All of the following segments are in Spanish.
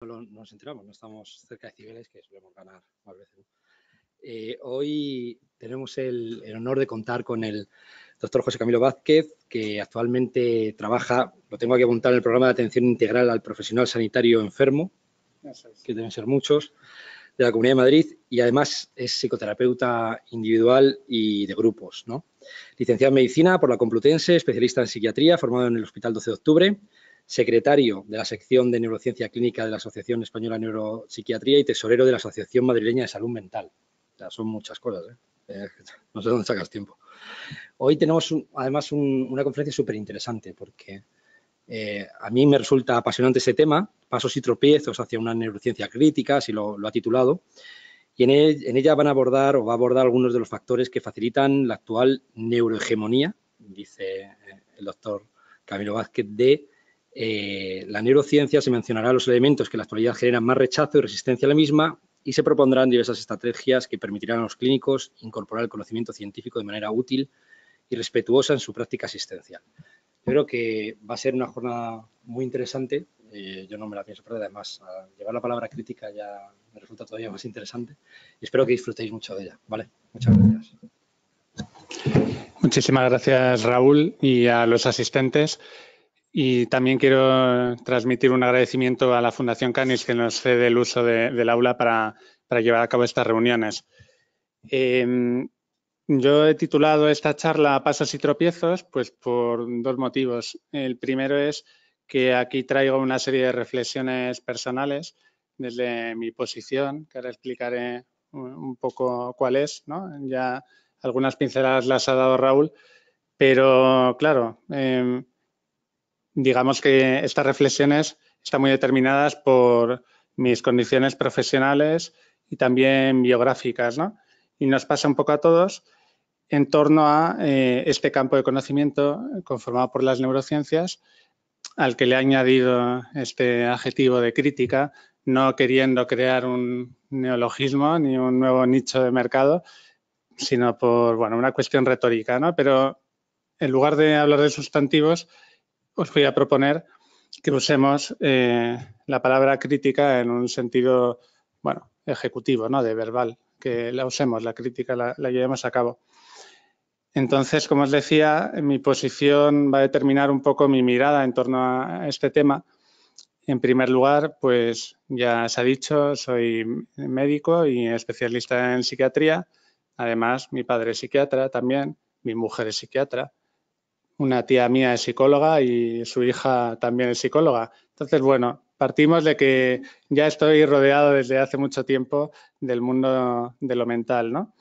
No nos enteramos, no estamos cerca de Cibeles, que solemos ganar más veces. Hoy tenemos el honor de contar con el doctor José Camilo Vázquez, que actualmente trabaja, lo tengo aquí apuntado, en el programa de atención integral al profesional sanitario enfermo, que deben ser muchos, de la Comunidad de Madrid, y además es psicoterapeuta individual y de grupos, ¿no? Licenciado en Medicina por la Complutense, especialista en psiquiatría, formado en el Hospital 12 de Octubre, secretario de la sección de Neurociencia Clínica de la Asociación Española de Neuropsiquiatría y tesorero de la Asociación Madrileña de Salud Mental. O sea, son muchas cosas, no sé dónde sacas tiempo. Hoy tenemos además una conferencia súper interesante porque a mí me resulta apasionante ese tema, pasos y tropiezos hacia una neurociencia crítica, así lo ha titulado, y en ella va a abordar algunos de los factores que facilitan la actual neurohegemonía, dice el doctor Camilo Vázquez, de la neurociencia. Se mencionará los elementos que en la actualidad generan más rechazo y resistencia a la misma y se propondrán diversas estrategias que permitirán a los clínicos incorporar el conocimiento científico de manera útil y respetuosa en su práctica asistencial. Yo creo que va a ser una jornada muy interesante. Yo no me la pienso perder, además, llevar la palabra crítica ya me resulta todavía más interesante y espero que disfrutéis mucho de ella. ¿Vale? Muchas gracias. Muchísimas gracias, Raúl, y a los asistentes. Y también quiero transmitir un agradecimiento a la Fundación Canis, que nos cede el uso del aula para llevar a cabo estas reuniones. Yo he titulado esta charla Pasos y tropiezos, pues por dos motivos. El primero es que aquí traigo una serie de reflexiones personales desde mi posición, que ahora explicaré un poco cuál es, ¿no? Ya algunas pinceladas las ha dado Raúl, pero claro, digamos que estas reflexiones están muy determinadas por mis condiciones profesionales y también biográficas, ¿no? Y nos pasa un poco a todos en torno a este campo de conocimiento conformado por las neurociencias, al que le he añadido este adjetivo de crítica, no queriendo crear un neologismo ni un nuevo nicho de mercado, sino por una cuestión retórica, ¿no? Pero en lugar de hablar de sustantivos, os voy a proponer que usemos la palabra crítica en un sentido, ejecutivo, ¿no? De verbal, que la usemos, la crítica la llevemos a cabo. Entonces, como os decía, mi posición va a determinar un poco mi mirada en torno a este tema. En primer lugar, pues ya se ha dicho, soy médico y especialista en psiquiatría. Además, mi padre es psiquiatra también, mi mujer es psiquiatra. Una tía mía es psicóloga y su hija también es psicóloga. Entonces, partimos de que ya estoy rodeado desde hace mucho tiempo del mundo de lo mental, ¿no?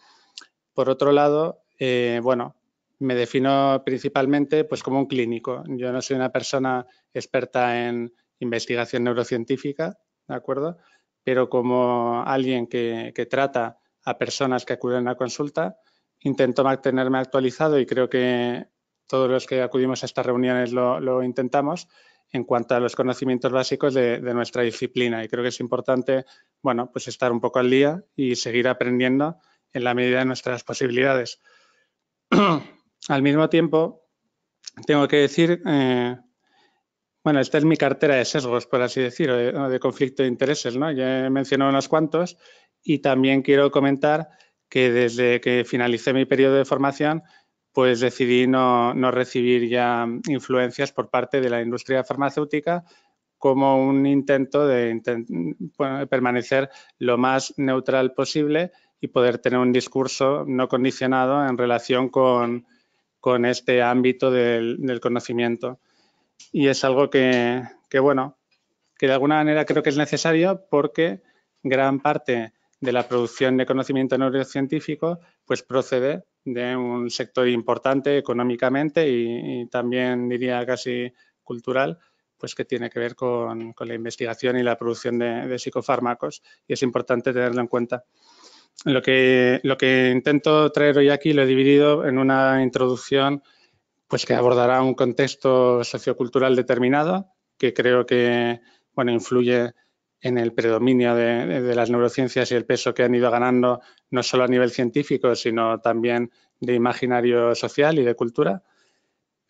Por otro lado, me defino principalmente pues, como un clínico. Yo no soy una persona experta en investigación neurocientífica, ¿de acuerdo? Pero como alguien que trata a personas que acuden a consulta, intento mantenerme actualizado y creo que todos los que acudimos a estas reuniones lo intentamos en cuanto a los conocimientos básicos de nuestra disciplina. Y creo que es importante, pues estar un poco al día y seguir aprendiendo en la medida de nuestras posibilidades. Al mismo tiempo, tengo que decir, esta es mi cartera de sesgos, por así decir, o de conflicto de intereses, ¿no? Ya he mencionado unos cuantos y también quiero comentar que desde que finalicé mi periodo de formación, pues decidí no recibir ya influencias por parte de la industria farmacéutica como un intento de permanecer lo más neutral posible y poder tener un discurso no condicionado en relación con este ámbito del conocimiento. Y es algo que de alguna manera creo que es necesario porque gran parte de la producción de conocimiento neurocientífico pues procede de un sector importante económicamente y también diría casi cultural, pues que tiene que ver con la investigación y la producción de psicofármacos y es importante tenerlo en cuenta. Lo que intento traer hoy aquí lo he dividido en una introducción pues que abordará un contexto sociocultural determinado que creo que influye en el predominio de las neurociencias y el peso que han ido ganando no solo a nivel científico, sino también de imaginario social y de cultura.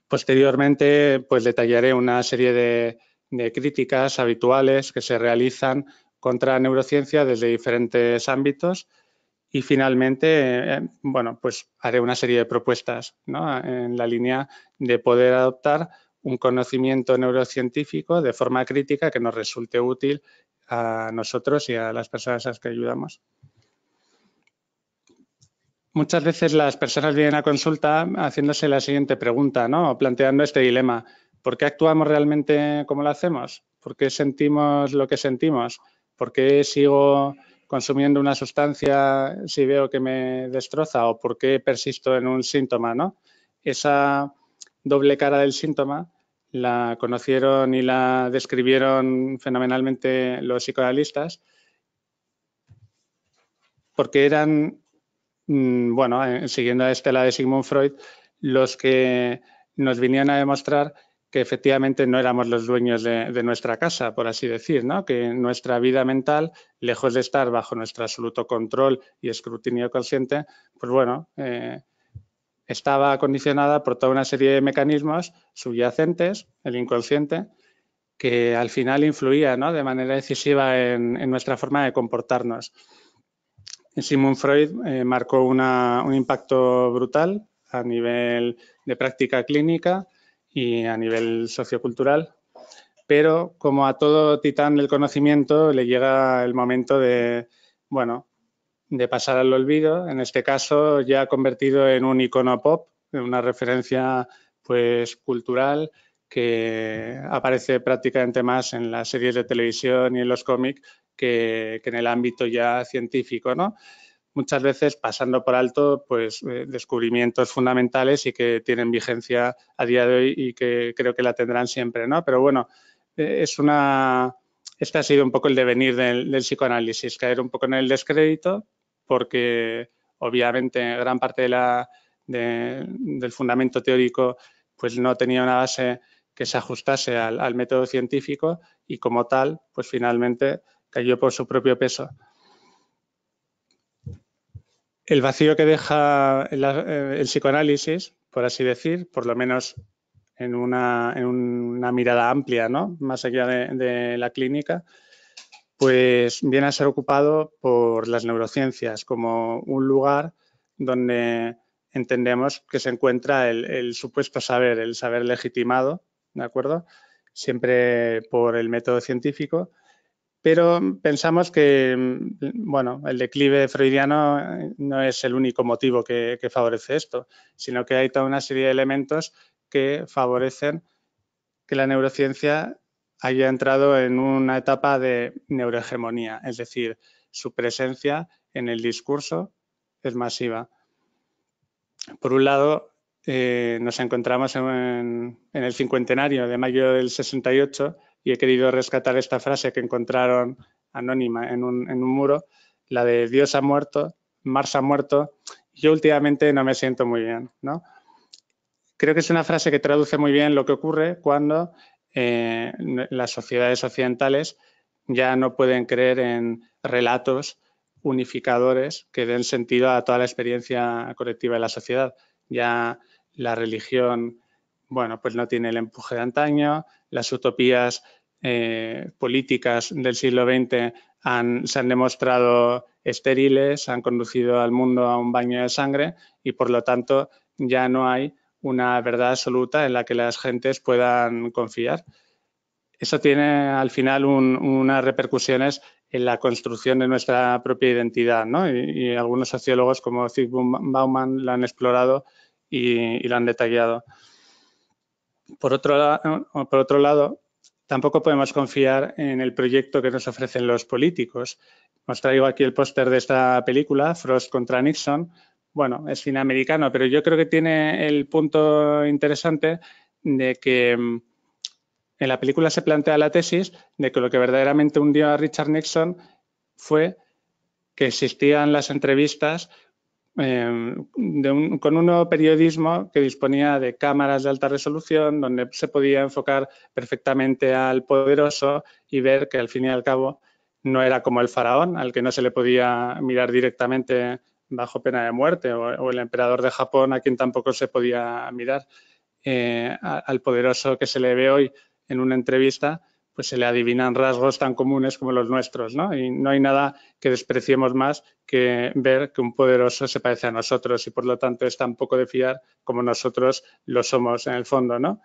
Posteriormente, pues detallaré una serie de críticas habituales que se realizan contra neurociencia desde diferentes ámbitos. Y finalmente, bueno, pues haré una serie de propuestas, ¿no?, en la línea de poder adoptar un conocimiento neurocientífico de forma crítica que nos resulte útil a nosotros y a las personas a las que ayudamos. Muchas veces las personas vienen a consulta haciéndose la siguiente pregunta, ¿no?, o planteando este dilema: ¿por qué actuamos realmente como lo hacemos? ¿Por qué sentimos lo que sentimos? ¿Por qué sigo consumiendo una sustancia si veo que me destroza? ¿O por qué persisto en un síntoma, ¿no? Esa doble cara del síntoma la conocieron y la describieron fenomenalmente los psicoanalistas, porque eran, bueno, siguiendo la estela de Sigmund Freud, los que nos vinieron a demostrar que efectivamente no éramos los dueños de nuestra casa, por así decir, ¿no? Que nuestra vida mental, lejos de estar bajo nuestro absoluto control y escrutinio consciente, pues bueno, estaba condicionada por toda una serie de mecanismos subyacentes, el inconsciente, que al final influía, ¿no?, de manera decisiva en nuestra forma de comportarnos. Sigmund Freud marcó un impacto brutal a nivel de práctica clínica y a nivel sociocultural, pero como a todo titán del conocimiento le llega el momento de, bueno, de pasar al olvido, en este caso ya convertido en un icono pop, en una referencia pues cultural que aparece prácticamente más en las series de televisión y en los cómics que en el ámbito ya científico, ¿no? Muchas veces pasando por alto pues descubrimientos fundamentales y que tienen vigencia a día de hoy y que creo que la tendrán siempre, ¿no? Pero bueno, este ha sido un poco el devenir del psicoanálisis, caer un poco en el descrédito, porque obviamente gran parte del fundamento teórico pues no tenía una base que se ajustase al método científico y como tal, pues finalmente cayó por su propio peso. El vacío que deja el psicoanálisis, por así decir, por lo menos en una mirada amplia, ¿no?, más allá de la clínica, pues viene a ser ocupado por las neurociencias como un lugar donde entendemos que se encuentra el supuesto saber, el saber legitimado, ¿de acuerdo?, siempre por el método científico. Pero pensamos que, bueno, el declive freudiano no es el único motivo que favorece esto, sino que hay toda una serie de elementos que favorecen que la neurociencia haya entrado en una etapa de neurohegemonía, es decir, su presencia en el discurso es masiva. Por un lado, nos encontramos en el cincuentenario de mayo del 68 y he querido rescatar esta frase que encontraron anónima en un muro, la de Dios ha muerto, Marx ha muerto, yo últimamente no me siento muy bien, ¿no? Creo que es una frase que traduce muy bien lo que ocurre cuando las sociedades occidentales ya no pueden creer en relatos unificadores que den sentido a toda la experiencia colectiva de la sociedad. Ya la religión, bueno, pues no tiene el empuje de antaño, las utopías políticas del siglo XX se han demostrado estériles, han conducido al mundo a un baño de sangre y, por lo tanto, ya no hay una verdad absoluta en la que las gentes puedan confiar. Eso tiene al final unas repercusiones en la construcción de nuestra propia identidad, ¿no? Y algunos sociólogos como Zygmunt Bauman lo han explorado y lo han detallado. Por otro lado, tampoco podemos confiar en el proyecto que nos ofrecen los políticos. Os traigo aquí el póster de esta película, Frost contra Nixon. Bueno, es cine americano, pero yo creo que tiene el punto interesante de que en la película se plantea la tesis de que lo que verdaderamente hundió a Richard Nixon fue que existían las entrevistas con un nuevo periodismo que disponía de cámaras de alta resolución donde se podía enfocar perfectamente al poderoso y ver que al fin y al cabo no era como el faraón, al que no se le podía mirar directamente bajo pena de muerte, o el emperador de Japón, a quien tampoco se podía mirar. Al poderoso que se le ve hoy en una entrevista, pues se le adivinan rasgos tan comunes como los nuestros, ¿no? Y no hay nada que despreciemos más que ver que un poderoso se parece a nosotros y por lo tanto es tan poco de fiar como nosotros lo somos en el fondo, ¿no?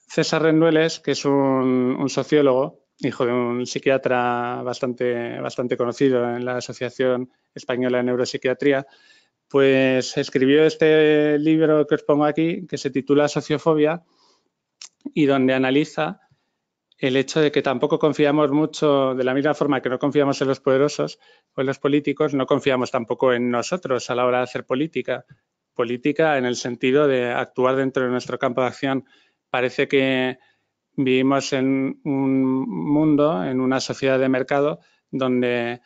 César Rendueles, que es un sociólogo, hijo de un psiquiatra bastante conocido en la Asociación Española de Neuropsiquiatría, pues escribió este libro que os pongo aquí, que se titula Sociofobia, y donde analiza el hecho de que tampoco confiamos mucho, de la misma forma que no confiamos en los poderosos o en los políticos, no confiamos tampoco en nosotros a la hora de hacer política. Política en el sentido de actuar dentro de nuestro campo de acción. Parece que vivimos en un mundo, en una sociedad de mercado, donde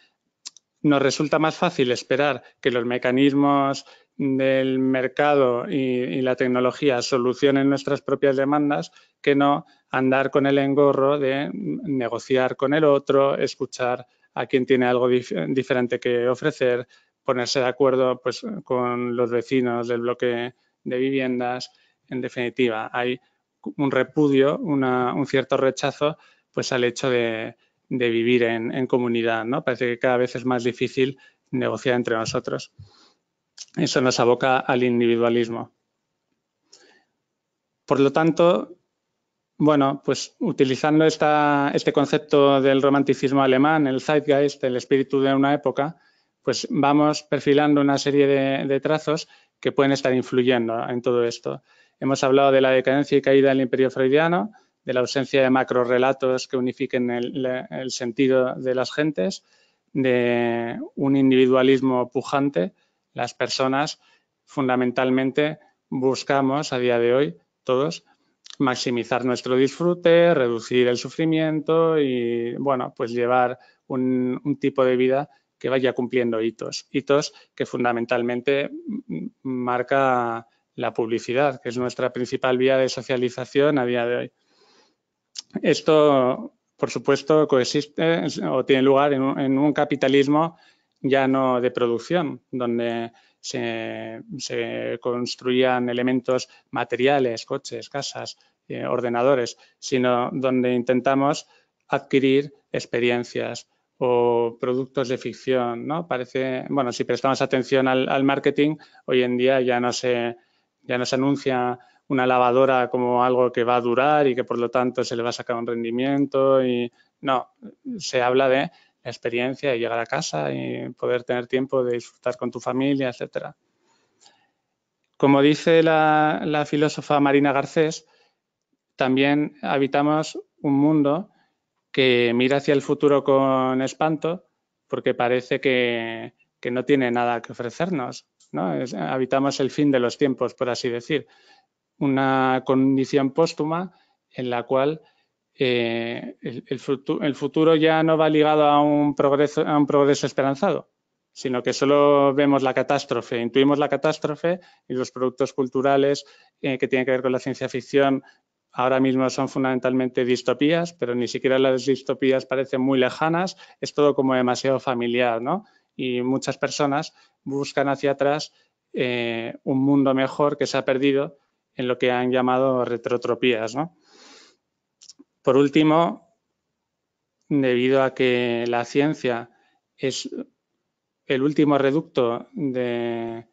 nos resulta más fácil esperar que los mecanismos del mercado y la tecnología solucionen nuestras propias demandas que no andar con el engorro de negociar con el otro, escuchar a quien tiene algo diferente que ofrecer, ponerse de acuerdo pues, con los vecinos del bloque de viviendas. En definitiva, hay un repudio, un cierto rechazo pues, al hecho de vivir en comunidad, ¿no? Parece que cada vez es más difícil negociar entre nosotros. Eso nos aboca al individualismo. Por lo tanto, bueno, pues utilizando este concepto del romanticismo alemán, el Zeitgeist, el espíritu de una época, pues vamos perfilando una serie de trazos que pueden estar influyendo en todo esto. Hemos hablado de la decadencia y caída del imperio freudiano, de la ausencia de macrorrelatos que unifiquen el sentido de las gentes, de un individualismo pujante. Las personas fundamentalmente buscamos a día de hoy, todos, maximizar nuestro disfrute, reducir el sufrimiento y, bueno, pues llevar un tipo de vida que vaya cumpliendo hitos que fundamentalmente marca la publicidad, que es nuestra principal vía de socialización a día de hoy. Esto, por supuesto, coexiste o tiene lugar en un capitalismo ya no de producción, donde se construían elementos materiales, coches, casas, ordenadores, sino donde intentamos adquirir experiencias o productos de ficción, ¿no? Parece, bueno, si prestamos atención al marketing, hoy en día ya no se anuncia una lavadora como algo que va a durar y que por lo tanto se le va a sacar un rendimiento y no, se habla de la experiencia de llegar a casa y poder tener tiempo de disfrutar con tu familia, etcétera. Como dice la filósofa Marina Garcés, también habitamos un mundo que mira hacia el futuro con espanto porque parece que no tiene nada que ofrecernos, ¿no? Habitamos el fin de los tiempos, por así decir. Una condición póstuma en la cual el futuro ya no va ligado a un progreso esperanzado, sino que solo vemos la catástrofe, intuimos la catástrofe y los productos culturales que tienen que ver con la ciencia ficción ahora mismo son fundamentalmente distopías, pero ni siquiera las distopías parecen muy lejanas, es todo como demasiado familiar, ¿no? Y muchas personas buscan hacia atrás un mundo mejor que se ha perdido en lo que han llamado retrotropías, ¿no? Por último, debido a que la ciencia es el último reducto de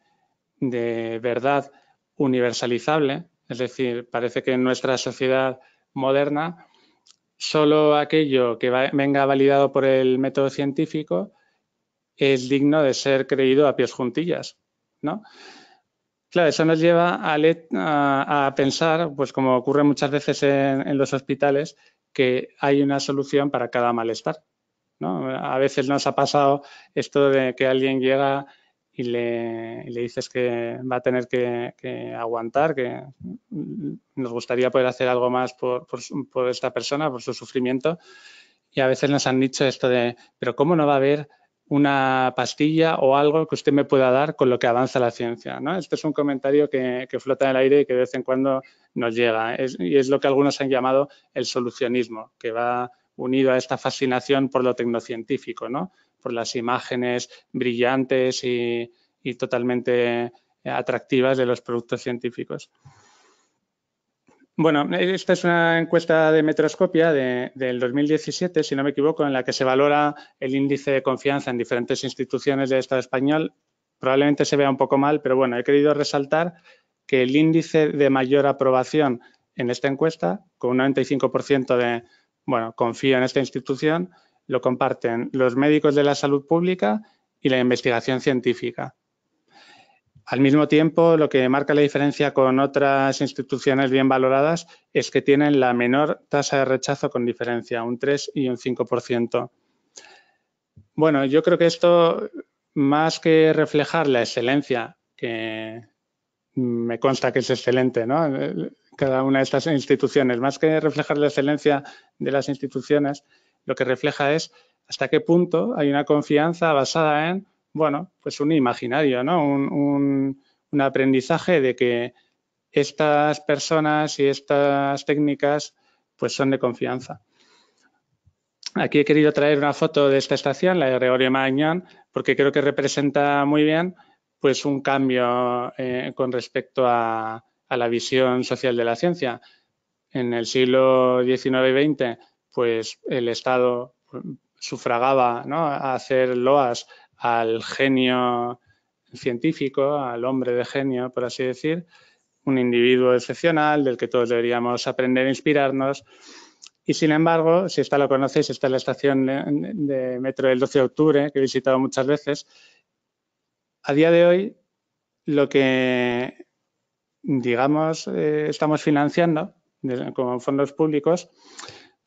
verdad universalizable, es decir, parece que en nuestra sociedad moderna solo aquello que venga validado por el método científico es digno de ser creído a pies juntillas, ¿no? Claro, eso nos lleva a pensar, pues como ocurre muchas veces en los hospitales, que hay una solución para cada malestar, ¿no? A veces nos ha pasado esto de que alguien llega y le dices que va a tener que aguantar, que nos gustaría poder hacer algo más por esta persona, por su sufrimiento. Y a veces nos han dicho esto de, pero ¿cómo no va a haber una pastilla o algo que usted me pueda dar con lo que avanza la ciencia, ¿no? Este es un comentario que flota en el aire y que de vez en cuando nos llega. Y es lo que algunos han llamado el solucionismo, que va unido a esta fascinación por lo tecnocientífico, ¿no? Por las imágenes brillantes y totalmente atractivas de los productos científicos. Bueno, esta es una encuesta de Metroscopia del 2017, si no me equivoco, en la que se valora el índice de confianza en diferentes instituciones del Estado español. Probablemente se vea un poco mal, pero bueno, he querido resaltar que el índice de mayor aprobación en esta encuesta, con un 95% de, bueno, confío en esta institución, lo comparten los médicos de la salud pública y la investigación científica. Al mismo tiempo, lo que marca la diferencia con otras instituciones bien valoradas es que tienen la menor tasa de rechazo con diferencia, un 3 y un 5%. Bueno, yo creo que esto, más que reflejar la excelencia, que me consta que es excelente, ¿no? Cada una de estas instituciones, más que reflejar la excelencia de las instituciones, lo que refleja es hasta qué punto hay una confianza basada en, bueno, pues un imaginario, ¿no? Un aprendizaje de que estas personas y estas técnicas pues son de confianza. Aquí he querido traer una foto de esta estación, la de Gregorio Marañón, porque creo que representa muy bien pues un cambio con respecto a la visión social de la ciencia. En el siglo XIX y XX, pues el Estado sufragaba, ¿no?, a hacer loas al genio científico, al hombre de genio, por así decir, un individuo excepcional del que todos deberíamos aprender a inspirarnos. Y sin embargo, si esta lo conocéis, esta es la estación de metro del 12 de octubre, que he visitado muchas veces. A día de hoy, lo que, digamos, estamos financiando con fondos públicos,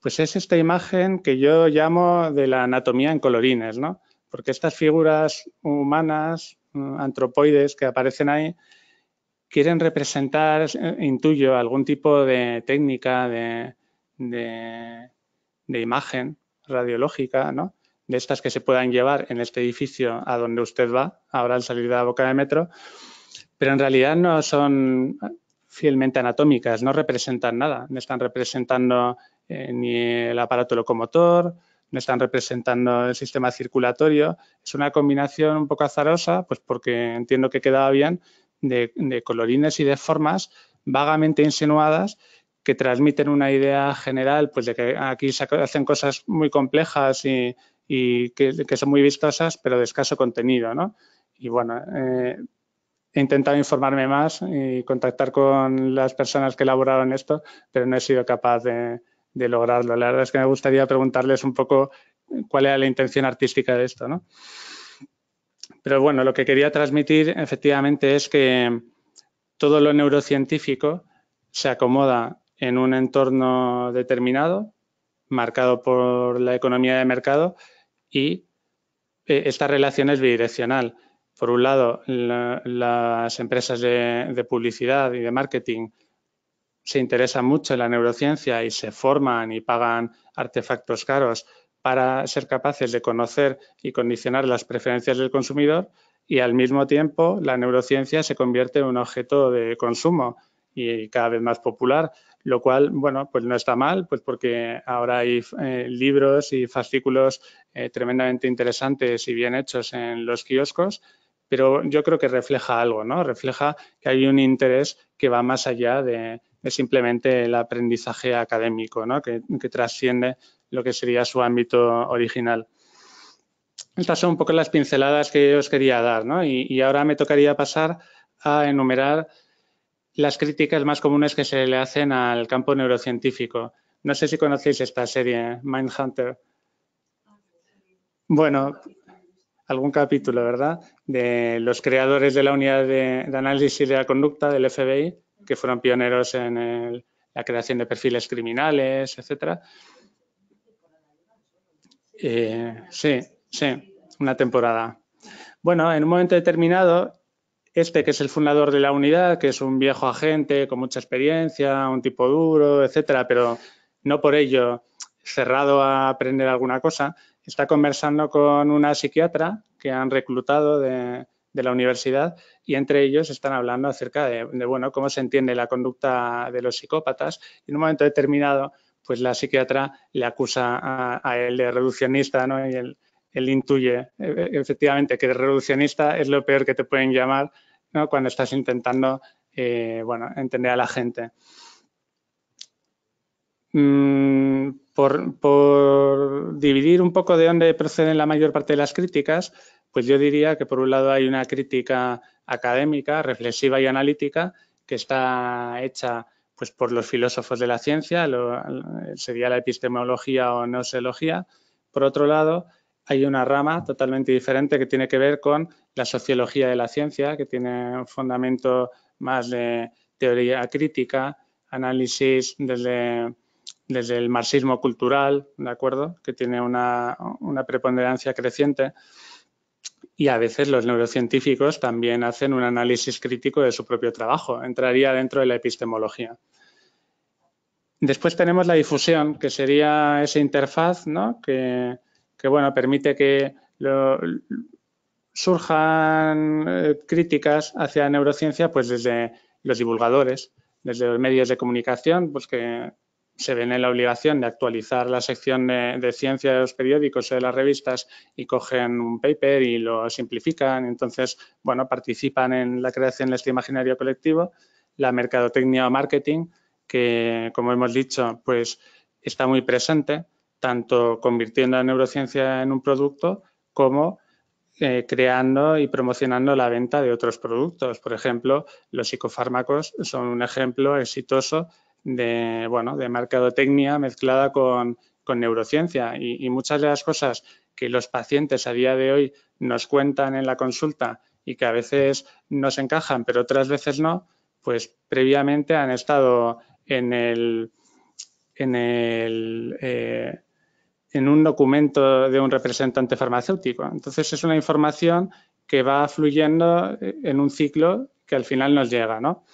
pues es esta imagen que yo llamo de la anatomía en colorines, ¿no? Porque estas figuras humanas, antropoides que aparecen ahí, quieren representar, intuyo, algún tipo de técnica de imagen radiológica, ¿no?, de estas que se puedan llevar en este edificio a donde usted va, ahora al salir de la boca de metro, pero en realidad no son fielmente anatómicas, no representan nada, no están representando ni el aparato locomotor, no están representando el sistema circulatorio, es una combinación un poco azarosa, pues porque entiendo que quedaba bien, de colorines y de formas vagamente insinuadas que transmiten una idea general, pues de que aquí se hacen cosas muy complejas y que son muy vistosas, pero de escaso contenido, ¿no? Y bueno, he intentado informarme más y contactar con las personas que elaboraron esto, pero no he sido capaz de lograrlo. La verdad es que me gustaría preguntarles un poco cuál era la intención artística de esto, ¿no? Pero bueno, lo que quería transmitir efectivamente es que todo lo neurocientífico se acomoda en un entorno determinado, marcado por la economía de mercado, y esta relación es bidireccional. Por un lado, las empresas de publicidad y de marketing se interesan mucho en la neurociencia y se forman y pagan artefactos caros para ser capaces de conocer y condicionar las preferencias del consumidor, y al mismo tiempo la neurociencia se convierte en un objeto de consumo y cada vez más popular, lo cual, bueno, pues no está mal, pues porque ahora hay libros y fascículos tremendamente interesantes y bien hechos en los kioscos, pero yo creo que refleja algo, ¿no? Refleja que hay un interés que va más allá de simplemente el aprendizaje académico, ¿no?, que trasciende lo que sería su ámbito original. Estas son un poco las pinceladas que os quería dar, ¿no? Y ahora me tocaría pasar a enumerar las críticas más comunes que se le hacen al campo neurocientífico. No sé si conocéis esta serie, Mindhunter. Bueno, algún capítulo, ¿verdad?, de los creadores de la unidad de análisis de la conducta del FBI, que fueron pioneros en la creación de perfiles criminales, etcétera. Sí, una temporada. Bueno, en un momento determinado, que es el fundador de la unidad, que es un viejo agente con mucha experiencia, un tipo duro, etcétera, pero no por ello cerrado a aprender alguna cosa, está conversando con una psiquiatra que han reclutado de la universidad, y entre ellos están hablando acerca de bueno, cómo se entiende la conducta de los psicópatas, y en un momento determinado pues la psiquiatra le acusa a él de reduccionista, ¿no? Y él intuye efectivamente que reduccionista es lo peor que te pueden llamar, ¿no?, cuando estás intentando bueno, entender a la gente. Por dividir un poco de dónde proceden la mayor parte de las críticas, pues yo diría que por un lado hay una crítica académica, reflexiva y analítica que está hecha pues por los filósofos de la ciencia, sería la epistemología o gnoseología. Por otro lado, hay una rama totalmente diferente que tiene que ver con la sociología de la ciencia, que tiene un fundamento más de teoría crítica, análisis desde el marxismo cultural, ¿de acuerdo? Que tiene una preponderancia creciente. Y a veces los neurocientíficos también hacen un análisis crítico de su propio trabajo. Entraría dentro de la epistemología. Después tenemos la difusión, que sería esa interfaz, ¿no? que bueno, permite que surjan críticas hacia la neurociencia pues desde los divulgadores, desde los medios de comunicación, pues que se ven en la obligación de actualizar la sección de ciencia de los periódicos o de las revistas y cogen un paper y lo simplifican. Entonces, bueno, participan en la creación de este imaginario colectivo. La mercadotecnia o marketing, que, como hemos dicho, pues está muy presente, tanto convirtiendo la neurociencia en un producto como creando y promocionando la venta de otros productos. Por ejemplo, los psicofármacos son un ejemplo exitoso de, bueno, de mercadotecnia mezclada con neurociencia y muchas de las cosas que los pacientes a día de hoy nos cuentan en la consulta y que a veces nos encajan pero otras veces no, pues previamente han estado en un documento de un representante farmacéutico. Entonces, es una información que va fluyendo en un ciclo que al final nos llega, ¿no?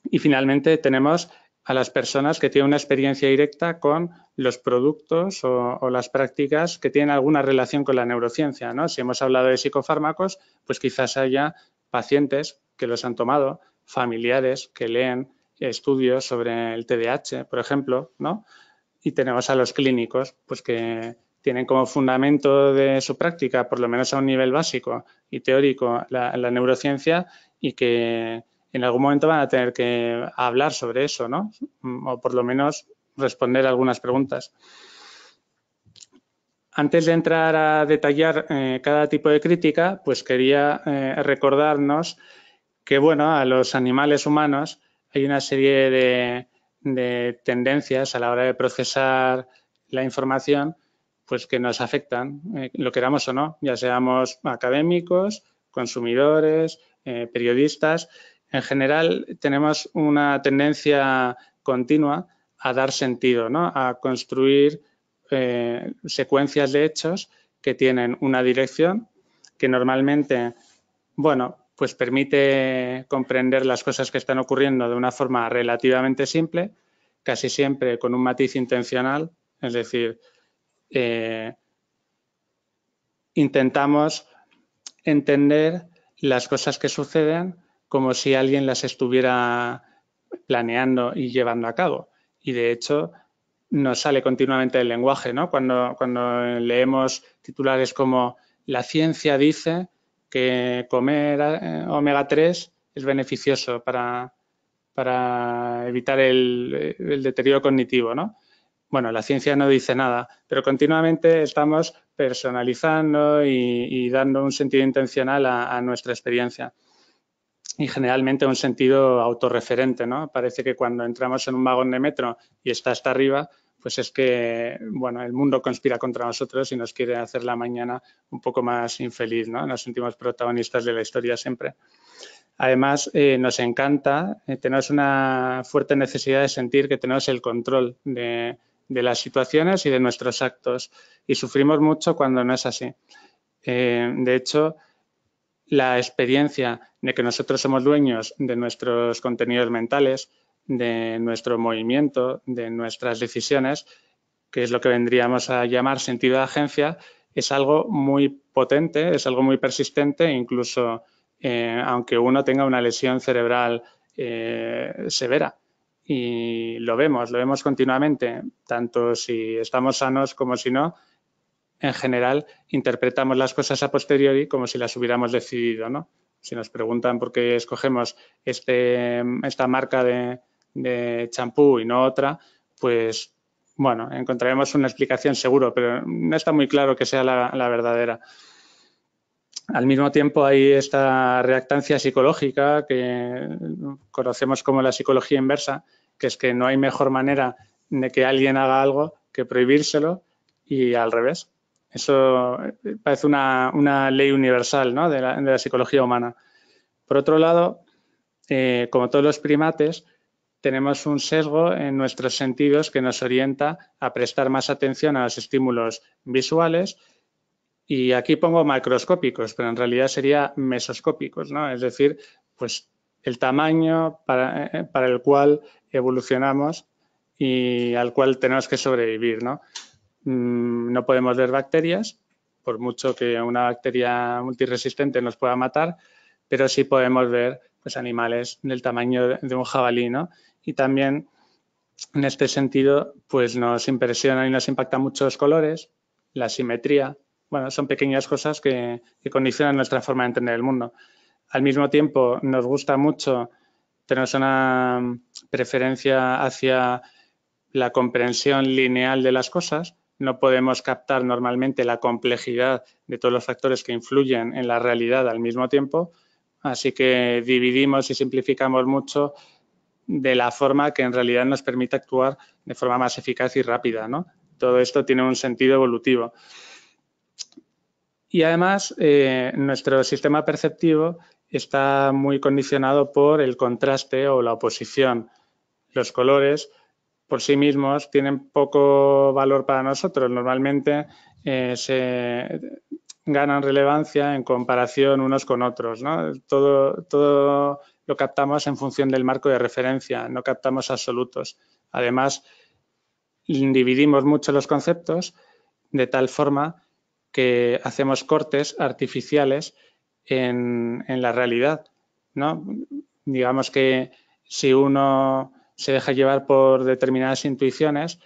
Y finalmente tenemos a las personas que tienen una experiencia directa con los productos o las prácticas que tienen alguna relación con la neurociencia, ¿no? Si hemos hablado de psicofármacos, pues quizás haya pacientes que los han tomado, familiares que leen estudios sobre el TDAH, por ejemplo, ¿no? Y tenemos a los clínicos, pues que tienen como fundamento de su práctica, por lo menos a un nivel básico y teórico, la neurociencia y que en algún momento van a tener que hablar sobre eso, ¿no? O por lo menos responder algunas preguntas. Antes de entrar a detallar cada tipo de crítica, pues quería recordarnos que, bueno, a los animales humanos hay una serie de tendencias a la hora de procesar la información, pues que nos afectan, lo queramos o no, ya seamos académicos, consumidores, periodistas. En general, tenemos una tendencia continua a dar sentido, ¿no? A construir secuencias de hechos que tienen una dirección que normalmente, bueno, pues permite comprender las cosas que están ocurriendo de una forma relativamente simple, casi siempre con un matiz intencional, es decir, intentamos entender las cosas que suceden como si alguien las estuviera planeando y llevando a cabo. Y de hecho, nos sale continuamente el lenguaje, ¿no? Cuando leemos titulares como "La ciencia dice que comer omega 3 es beneficioso para evitar el deterioro cognitivo", ¿no? Bueno, la ciencia no dice nada, pero continuamente estamos personalizando y dando un sentido intencional a nuestra experiencia. Y generalmente un sentido autorreferente, ¿no? Parece que cuando entramos en un vagón de metro y está hasta arriba, pues es que, bueno, el mundo conspira contra nosotros y nos quiere hacer la mañana un poco más infeliz, ¿no? Nos sentimos protagonistas de la historia siempre. Además, nos encanta, tenemos una fuerte necesidad de sentir que tenemos el control de las situaciones y de nuestros actos y sufrimos mucho cuando no es así. De hecho, la experiencia de que nosotros somos dueños de nuestros contenidos mentales, de nuestro movimiento, de nuestras decisiones, que es lo que vendríamos a llamar sentido de agencia, es algo muy potente, es algo muy persistente e incluso aunque uno tenga una lesión cerebral severa. Y lo vemos continuamente, tanto si estamos sanos como si no. En general, interpretamos las cosas a posteriori como si las hubiéramos decidido, ¿no? Si nos preguntan por qué escogemos esta marca de champú y no otra, pues bueno, encontraremos una explicación seguro, pero no está muy claro que sea la verdadera. Al mismo tiempo hay esta reactancia psicológica que conocemos como la psicología inversa, que es que no hay mejor manera de que alguien haga algo que prohibírselo y al revés. Eso parece una ley universal, ¿no?, de la psicología humana. Por otro lado, como todos los primates, tenemos un sesgo en nuestros sentidos que nos orienta a prestar más atención a los estímulos visuales, y aquí pongo macroscópicos, pero en realidad sería mesoscópicos, ¿no? Es decir, pues el tamaño para el cual evolucionamos y al cual tenemos que sobrevivir, ¿no? No podemos ver bacterias, por mucho que una bacteria multiresistente nos pueda matar, pero sí podemos ver pues, animales del tamaño de un jabalí, ¿no? Y también en este sentido pues nos impresionan y nos impactan mucho los colores, la simetría. Bueno, son pequeñas cosas que condicionan nuestra forma de entender el mundo. Al mismo tiempo nos gusta mucho, tenemos una preferencia hacia la comprensión lineal de las cosas. No podemos captar normalmente la complejidad de todos los factores que influyen en la realidad al mismo tiempo, así que dividimos y simplificamos mucho de la forma que en realidad nos permite actuar de forma más eficaz y rápida, ¿no? Todo esto tiene un sentido evolutivo. Y además, nuestro sistema perceptivo está muy condicionado por el contraste o la oposición. Los colores por sí mismos tienen poco valor para nosotros. Normalmente se ganan relevancia en comparación unos con otros, ¿no? Todo lo captamos en función del marco de referencia, no captamos absolutos. Además, dividimos mucho los conceptos de tal forma que hacemos cortes artificiales en la realidad, ¿no? Digamos que si uno se deja llevar por determinadas intuiciones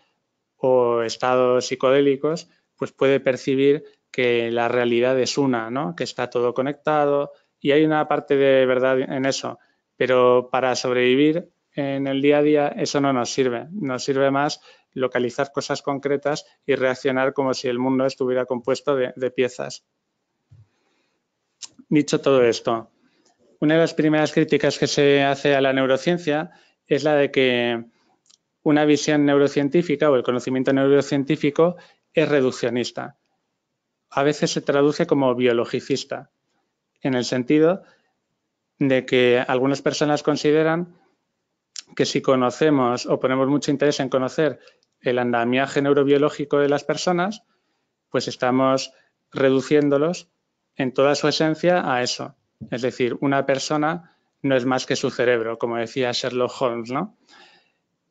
o estados psicodélicos, pues puede percibir que la realidad es una, ¿no?, que está todo conectado, y hay una parte de verdad en eso, pero para sobrevivir en el día a día eso no nos sirve más localizar cosas concretas y reaccionar como si el mundo estuviera compuesto de piezas. Dicho todo esto, una de las primeras críticas que se hace a la neurociencia es la de que una visión neurocientífica o el conocimiento neurocientífico es reduccionista. A veces se traduce como biologicista, en el sentido de que algunas personas consideran que si conocemos o ponemos mucho interés en conocer el andamiaje neurobiológico de las personas, pues estamos reduciéndolos en toda su esencia a eso. Es decir, una persona no es más que su cerebro, como decía Sherlock Holmes, ¿no?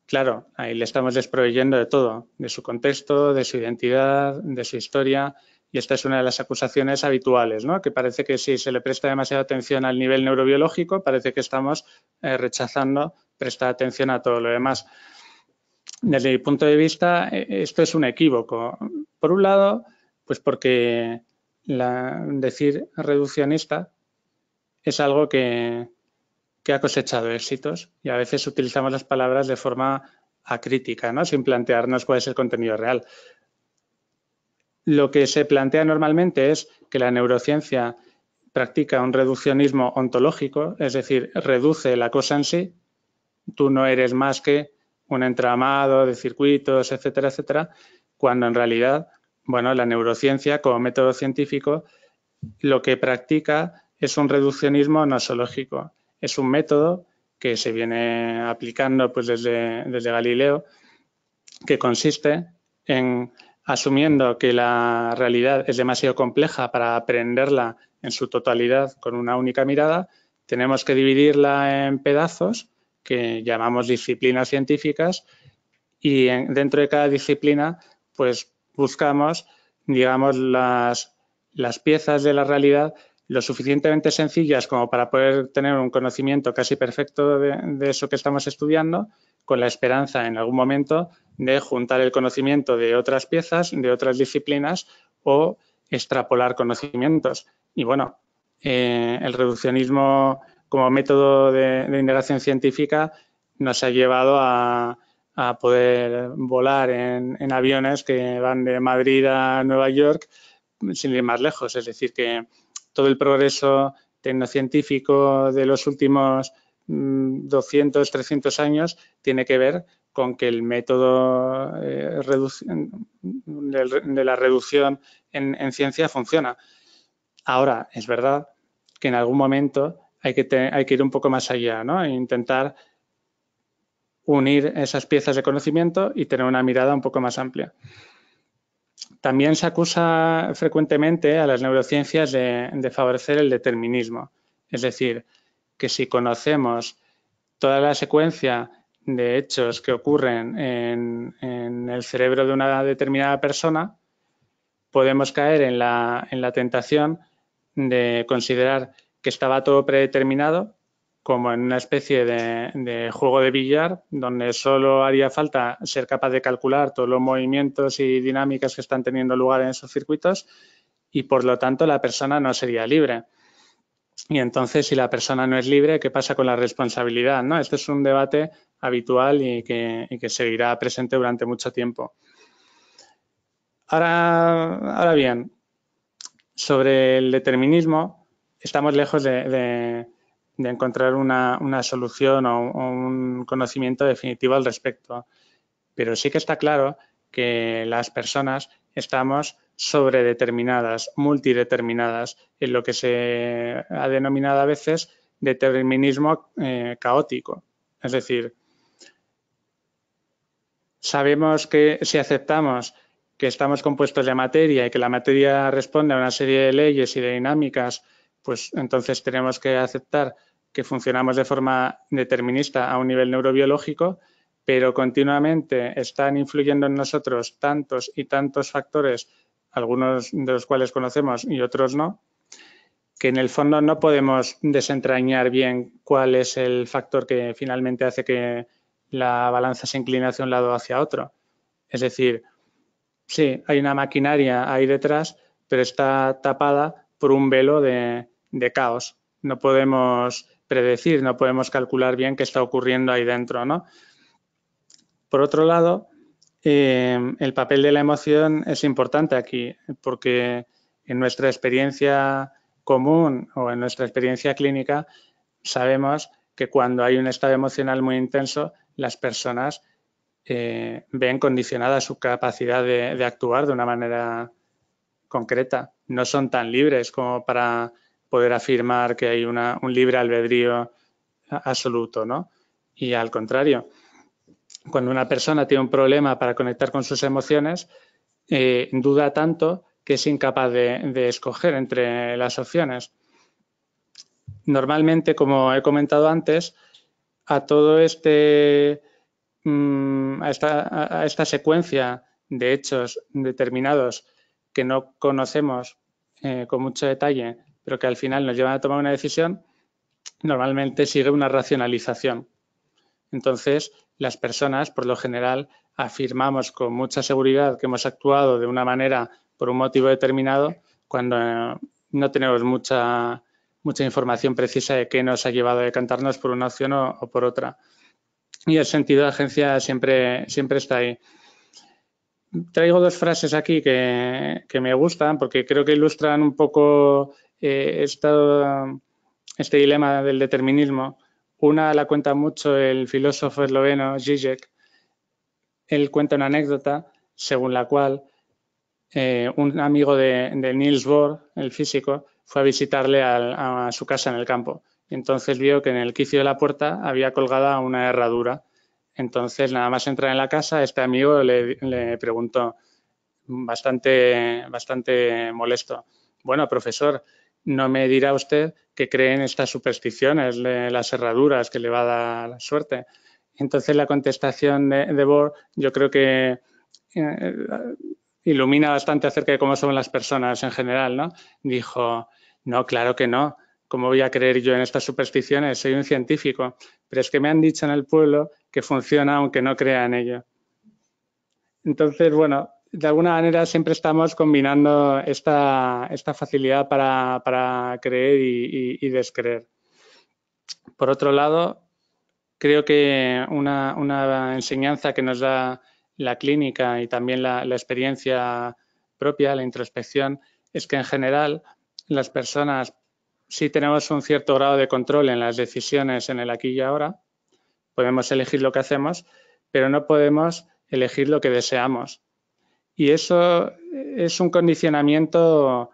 Claro, ahí le estamos desproveyendo de todo, de su contexto, de su identidad, de su historia, y esta es una de las acusaciones habituales, ¿no?, que parece que si se le presta demasiada atención al nivel neurobiológico, parece que estamos rechazando prestar atención a todo lo demás. Desde mi punto de vista, esto es un equívoco. Por un lado, pues porque decir reduccionista es algo que ha cosechado éxitos y a veces utilizamos las palabras de forma acrítica, ¿no?, sin plantearnos cuál es el contenido real. Lo que se plantea normalmente es que la neurociencia practica un reduccionismo ontológico, es decir, reduce la cosa en sí. Tú no eres más que un entramado de circuitos, etcétera, etcétera, cuando en realidad, bueno, la neurociencia como método científico lo que practica es un reduccionismo nosológico. Es un método que se viene aplicando pues desde Galileo, que consiste en, asumiendo que la realidad es demasiado compleja para aprenderla en su totalidad con una única mirada, tenemos que dividirla en pedazos que llamamos disciplinas científicas, y dentro de cada disciplina pues buscamos, digamos, las piezas de la realidad lo suficientemente sencillas como para poder tener un conocimiento casi perfecto de eso que estamos estudiando, con la esperanza en algún momento de juntar el conocimiento de otras piezas, de otras disciplinas, o extrapolar conocimientos. Y bueno, el reduccionismo como método de indagación científica nos ha llevado a a poder volar en aviones que van de Madrid a Nueva York sin ir más lejos. Es decir, que todo el progreso tecnocientífico de los últimos 200, 300 años tiene que ver con que el método de la reducción en ciencia funciona. Ahora, es verdad que en algún momento hay que ir un poco más allá, ¿no? E intentar unir esas piezas de conocimiento y tener una mirada un poco más amplia. También se acusa frecuentemente a las neurociencias de favorecer el determinismo. Es decir, que si conocemos toda la secuencia de hechos que ocurren en el cerebro de una determinada persona, podemos caer en la tentación de considerar que estaba todo predeterminado, como en una especie de juego de billar, donde solo haría falta ser capaz de calcular todos los movimientos y dinámicas que están teniendo lugar en esos circuitos y, por lo tanto, la persona no sería libre. Y entonces, si la persona no es libre, ¿qué pasa con la responsabilidad, ¿no? Este es un debate habitual y que seguirá presente durante mucho tiempo. Ahora bien, sobre el determinismo, estamos lejos de encontrar una solución o un conocimiento definitivo al respecto. Pero sí que está claro que las personas estamos sobredeterminadas, multideterminadas, en lo que se ha denominado a veces determinismo caótico. Es decir, sabemos que si aceptamos que estamos compuestos de materia y que la materia responde a una serie de leyes y de dinámicas, pues entonces tenemos que aceptar que funcionamos de forma determinista a un nivel neurobiológico, pero continuamente están influyendo en nosotros tantos y tantos factores, algunos de los cuales conocemos y otros no, que en el fondo no podemos desentrañar bien cuál es el factor que finalmente hace que la balanza se incline hacia un lado o hacia otro. Es decir, sí, hay una maquinaria ahí detrás, pero está tapada por un velo de caos. No podemos predecir, no podemos calcular bien qué está ocurriendo ahí dentro, ¿no? Por otro lado, el papel de la emoción es importante aquí, porque en nuestra experiencia común o en nuestra experiencia clínica sabemos que cuando hay un estado emocional muy intenso, las personas ven condicionada su capacidad de actuar de una manera concreta. No son tan libres como para poder afirmar que hay un libre albedrío absoluto, ¿no? Y al contrario, cuando una persona tiene un problema para conectar con sus emociones, duda tanto que es incapaz de escoger entre las opciones. Normalmente, como he comentado antes, a todo a esta secuencia de hechos determinados que no conocemos con mucho detalle, pero que al final nos llevan a tomar una decisión, normalmente sigue una racionalización. Entonces, las personas, por lo general, afirmamos con mucha seguridad que hemos actuado de una manera por un motivo determinado cuando no tenemos mucha información precisa de qué nos ha llevado a decantarnos por una opción o por otra. Y el sentido de agencia siempre está ahí. Traigo dos frases aquí que me gustan porque creo que ilustran un poco este dilema del determinismo. Una la cuenta mucho el filósofo esloveno Žižek. Él cuenta una anécdota según la cual un amigo de Niels Bohr, el físico, fue a visitarle a su casa en el campo. Y entonces vio que en el quicio de la puerta había colgada una herradura. Entonces, nada más entrar en la casa, este amigo le preguntó, bastante molesto, bueno, profesor, ¿no me dirá usted que cree en estas supersticiones de las herraduras que le va a dar suerte? Entonces, la contestación de Bohr yo creo que ilumina bastante acerca de cómo son las personas en general, ¿no? Dijo, no, claro que no. ¿Cómo voy a creer yo en estas supersticiones? Soy un científico, pero es que me han dicho en el pueblo que funciona aunque no crea en ello. Entonces, bueno, de alguna manera siempre estamos combinando esta facilidad para creer y descreer. Por otro lado, creo que una enseñanza que nos da la clínica y también la experiencia propia, la introspección, es que en general las personas sí tenemos un cierto grado de control en las decisiones en el aquí y ahora, podemos elegir lo que hacemos, pero no podemos elegir lo que deseamos. Y eso es un condicionamiento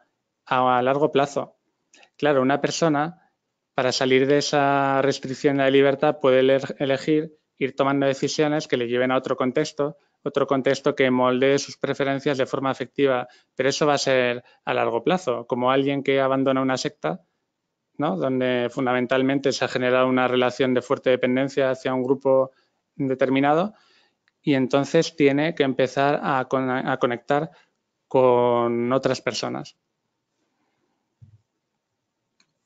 a largo plazo. Claro, una persona, para salir de esa restricción de la libertad, puede elegir ir tomando decisiones que le lleven a otro contexto que moldee sus preferencias de forma afectiva, pero eso va a ser a largo plazo, como alguien que abandona una secta, ¿no? Donde fundamentalmente se ha generado una relación de fuerte dependencia hacia un grupo determinado y entonces tiene que empezar a conectar con otras personas.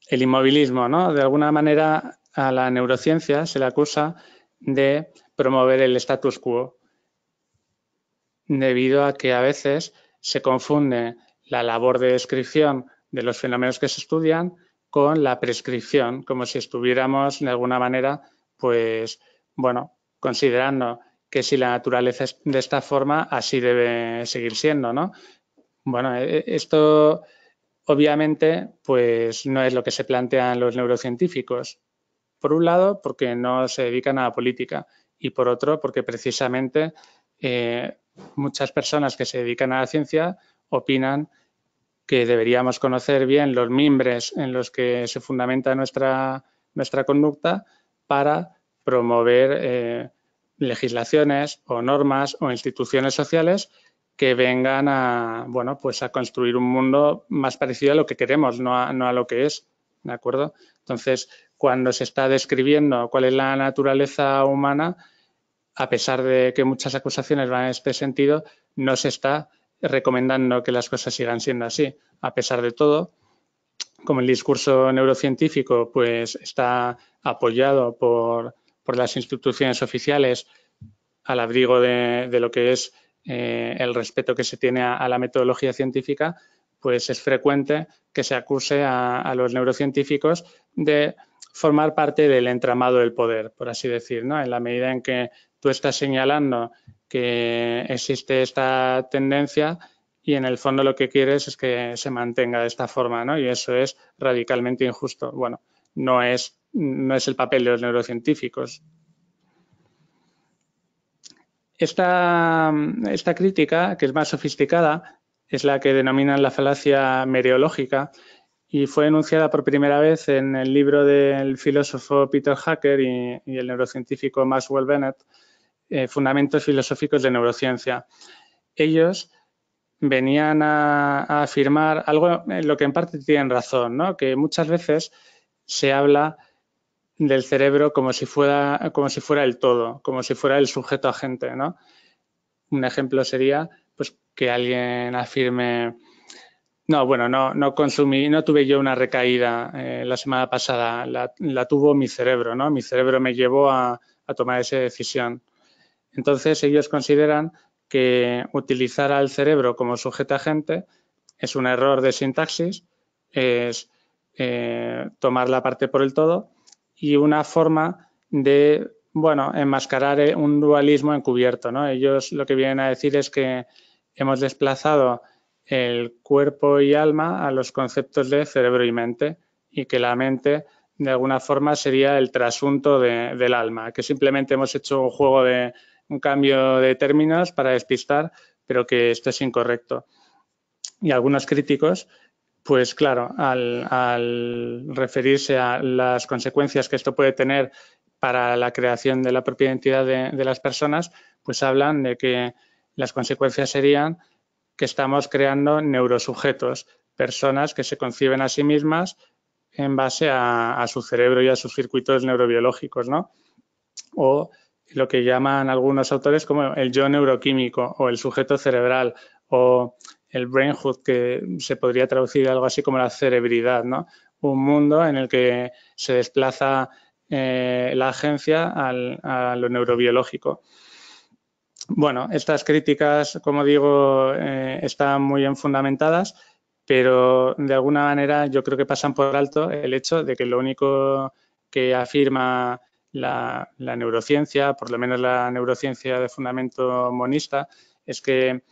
El inmovilismo, ¿no? De alguna manera a la neurociencia se le acusa de promover el status quo, debido a que a veces se confunde la labor de descripción de los fenómenos que se estudian con la prescripción, como si estuviéramos de alguna manera, pues, bueno, considerando que si la naturaleza es de esta forma, así debe seguir siendo, ¿no? Bueno, esto obviamente, pues no es lo que se plantean los neurocientíficos. Por un lado, porque no se dedican a la política y por otro, porque precisamente muchas personas que se dedican a la ciencia opinan que deberíamos conocer bien los mimbres en los que se fundamenta nuestra conducta para promover legislaciones o normas o instituciones sociales que vengan a, bueno, pues a construir un mundo más parecido a lo que queremos, no a lo que es, ¿de acuerdo? Entonces, cuando se está describiendo cuál es la naturaleza humana, a pesar de que muchas acusaciones van en este sentido, no se está recomendando que las cosas sigan siendo así. A pesar de todo, como el discurso neurocientífico pues está apoyado por las instituciones oficiales al abrigo de lo que es el respeto que se tiene a la metodología científica, pues es frecuente que se acuse a los neurocientíficos de formar parte del entramado del poder, por así decir, ¿no? En la medida en que tú estás señalando que existe esta tendencia y en el fondo lo que quieres es que se mantenga de esta forma, ¿no? Y eso es radicalmente injusto. Bueno, no es el papel de los neurocientíficos. Esta crítica, que es más sofisticada, es la que denominan la falacia mereológica y fue enunciada por primera vez en el libro del filósofo Peter Hacker y el neurocientífico Maxwell Bennett, Fundamentos filosóficos de neurociencia. Ellos venían a afirmar algo en lo que en parte tienen razón, ¿no? Que muchas veces se habla del cerebro como si fuera el todo, como si fuera el sujeto agente, ¿no? Un ejemplo sería pues que alguien afirme: no, bueno, no consumí, no tuve yo una recaída la semana pasada, la tuvo mi cerebro, ¿no? Mi cerebro me llevó a tomar esa decisión. Entonces ellos consideran que utilizar al cerebro como sujeto agente es un error de sintaxis, es tomar la parte por el todo y una forma de, bueno, enmascarar un dualismo encubierto, ¿no? Ellos lo que vienen a decir es que hemos desplazado el cuerpo y alma a los conceptos de cerebro y mente y que la mente de alguna forma sería el trasunto del alma, que simplemente hemos hecho un juego de un cambio de términos para despistar, pero que esto es incorrecto. Y algunos críticos, pues claro, al referirse a las consecuencias que esto puede tener para la creación de la propia identidad de las personas, pues hablan de que las consecuencias serían que estamos creando neurosujetos, personas que se conciben a sí mismas en base a su cerebro y a sus circuitos neurobiológicos, ¿no? O lo que llaman algunos autores como el yo neuroquímico o el sujeto cerebral o el brainhood, que se podría traducir algo así como la cerebridad, ¿no? Un mundo en el que se desplaza la agencia a lo neurobiológico. Bueno, estas críticas, como digo, están muy bien fundamentadas, pero de alguna manera yo creo que pasan por alto el hecho de que lo único que afirma la neurociencia, por lo menos la neurociencia de fundamento monista, es que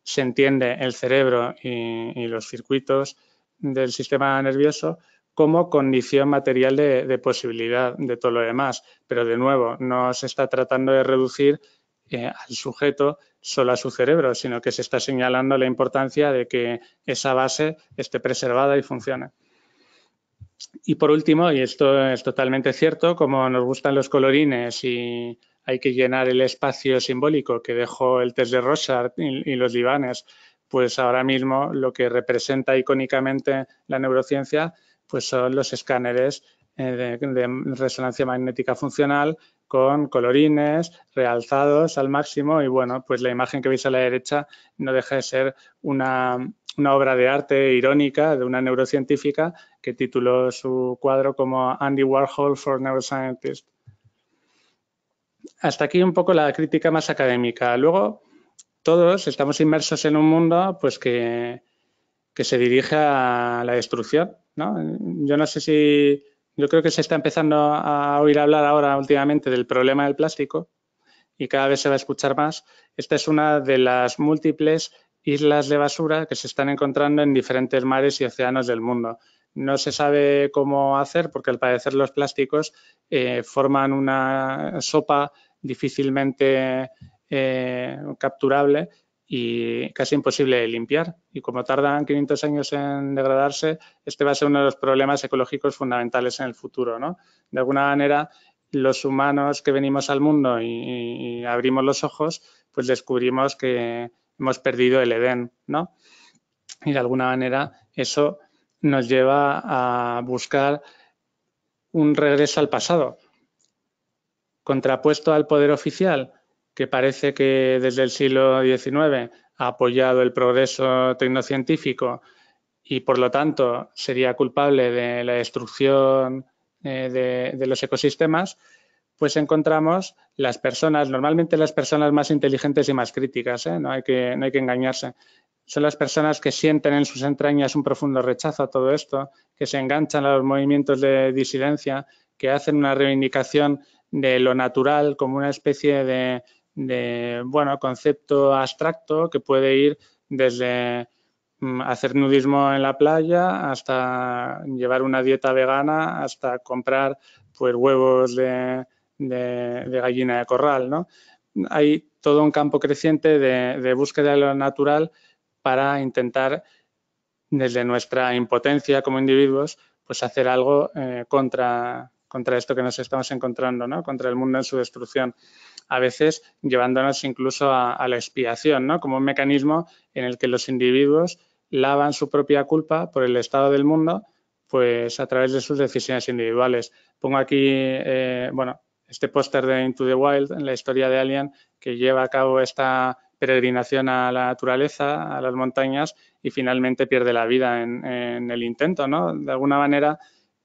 se entiende el cerebro y los circuitos del sistema nervioso como condición material de posibilidad de todo lo demás. Pero, de nuevo, no se está tratando de reducir al sujeto solo a su cerebro, sino que se está señalando la importancia de que esa base esté preservada y funcione. Y por último, y esto es totalmente cierto, como nos gustan los colorines y hay que llenar el espacio simbólico que dejó el test de Rorschach y los divanes, pues ahora mismo lo que representa icónicamente la neurociencia pues son los escáneres de resonancia magnética funcional con colorines realzados al máximo y bueno, pues la imagen que veis a la derecha no deja de ser una obra de arte irónica de una neurocientífica que tituló su cuadro como Andy Warhol for Neuroscientist. Hasta aquí un poco la crítica más académica. Luego, todos estamos inmersos en un mundo pues que se dirige a la destrucción, ¿no? Yo no sé si... Yo creo que se está empezando a oír hablar ahora últimamente del problema del plástico y cada vez se va a escuchar más. Esta es una de las múltiples islas de basura que se están encontrando en diferentes mares y océanos del mundo. No se sabe cómo hacer porque al parecer los plásticos forman una sopa difícilmente capturable y casi imposible de limpiar. Y como tardan 500 años en degradarse, este va a ser uno de los problemas ecológicos fundamentales en el futuro, ¿no? De alguna manera, los humanos que venimos al mundo y abrimos los ojos, pues descubrimos que hemos perdido el Edén, ¿no? Y de alguna manera eso nos lleva a buscar un regreso al pasado, contrapuesto al poder oficial, que parece que desde el siglo XIX ha apoyado el progreso tecnocientífico y, por lo tanto, sería culpable de la destrucción de los ecosistemas, pues encontramos las personas, normalmente las personas más inteligentes y más críticas, no hay que engañarse. Son las personas que sienten en sus entrañas un profundo rechazo a todo esto, que se enganchan a los movimientos de disidencia, que hacen una reivindicación de lo natural como una especie de concepto abstracto que puede ir desde hacer nudismo en la playa hasta llevar una dieta vegana, hasta comprar pues huevos de gallina de corral, ¿no? Hay todo un campo creciente de búsqueda de lo natural para intentar, desde nuestra impotencia como individuos, pues hacer algo contra esto que nos estamos encontrando, ¿no? Contra el mundo en su destrucción. A veces llevándonos incluso a la expiación, ¿no? Como un mecanismo en el que los individuos lavan su propia culpa por el estado del mundo, pues a través de sus decisiones individuales. Pongo aquí, este póster de Into the Wild, en la historia de Alien, que lleva a cabo esta peregrinación a la naturaleza, a las montañas, y finalmente pierde la vida en el intento, ¿no? De alguna manera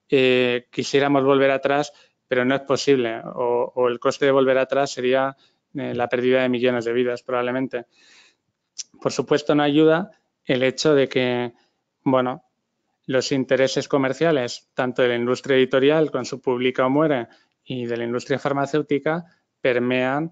quisiéramos volver atrás, pero no es posible, o el coste de volver atrás sería la pérdida de millones de vidas, probablemente. Por supuesto, no ayuda el hecho de que, los intereses comerciales, tanto de la industria editorial con su Publica o Muere y de la industria farmacéutica, permean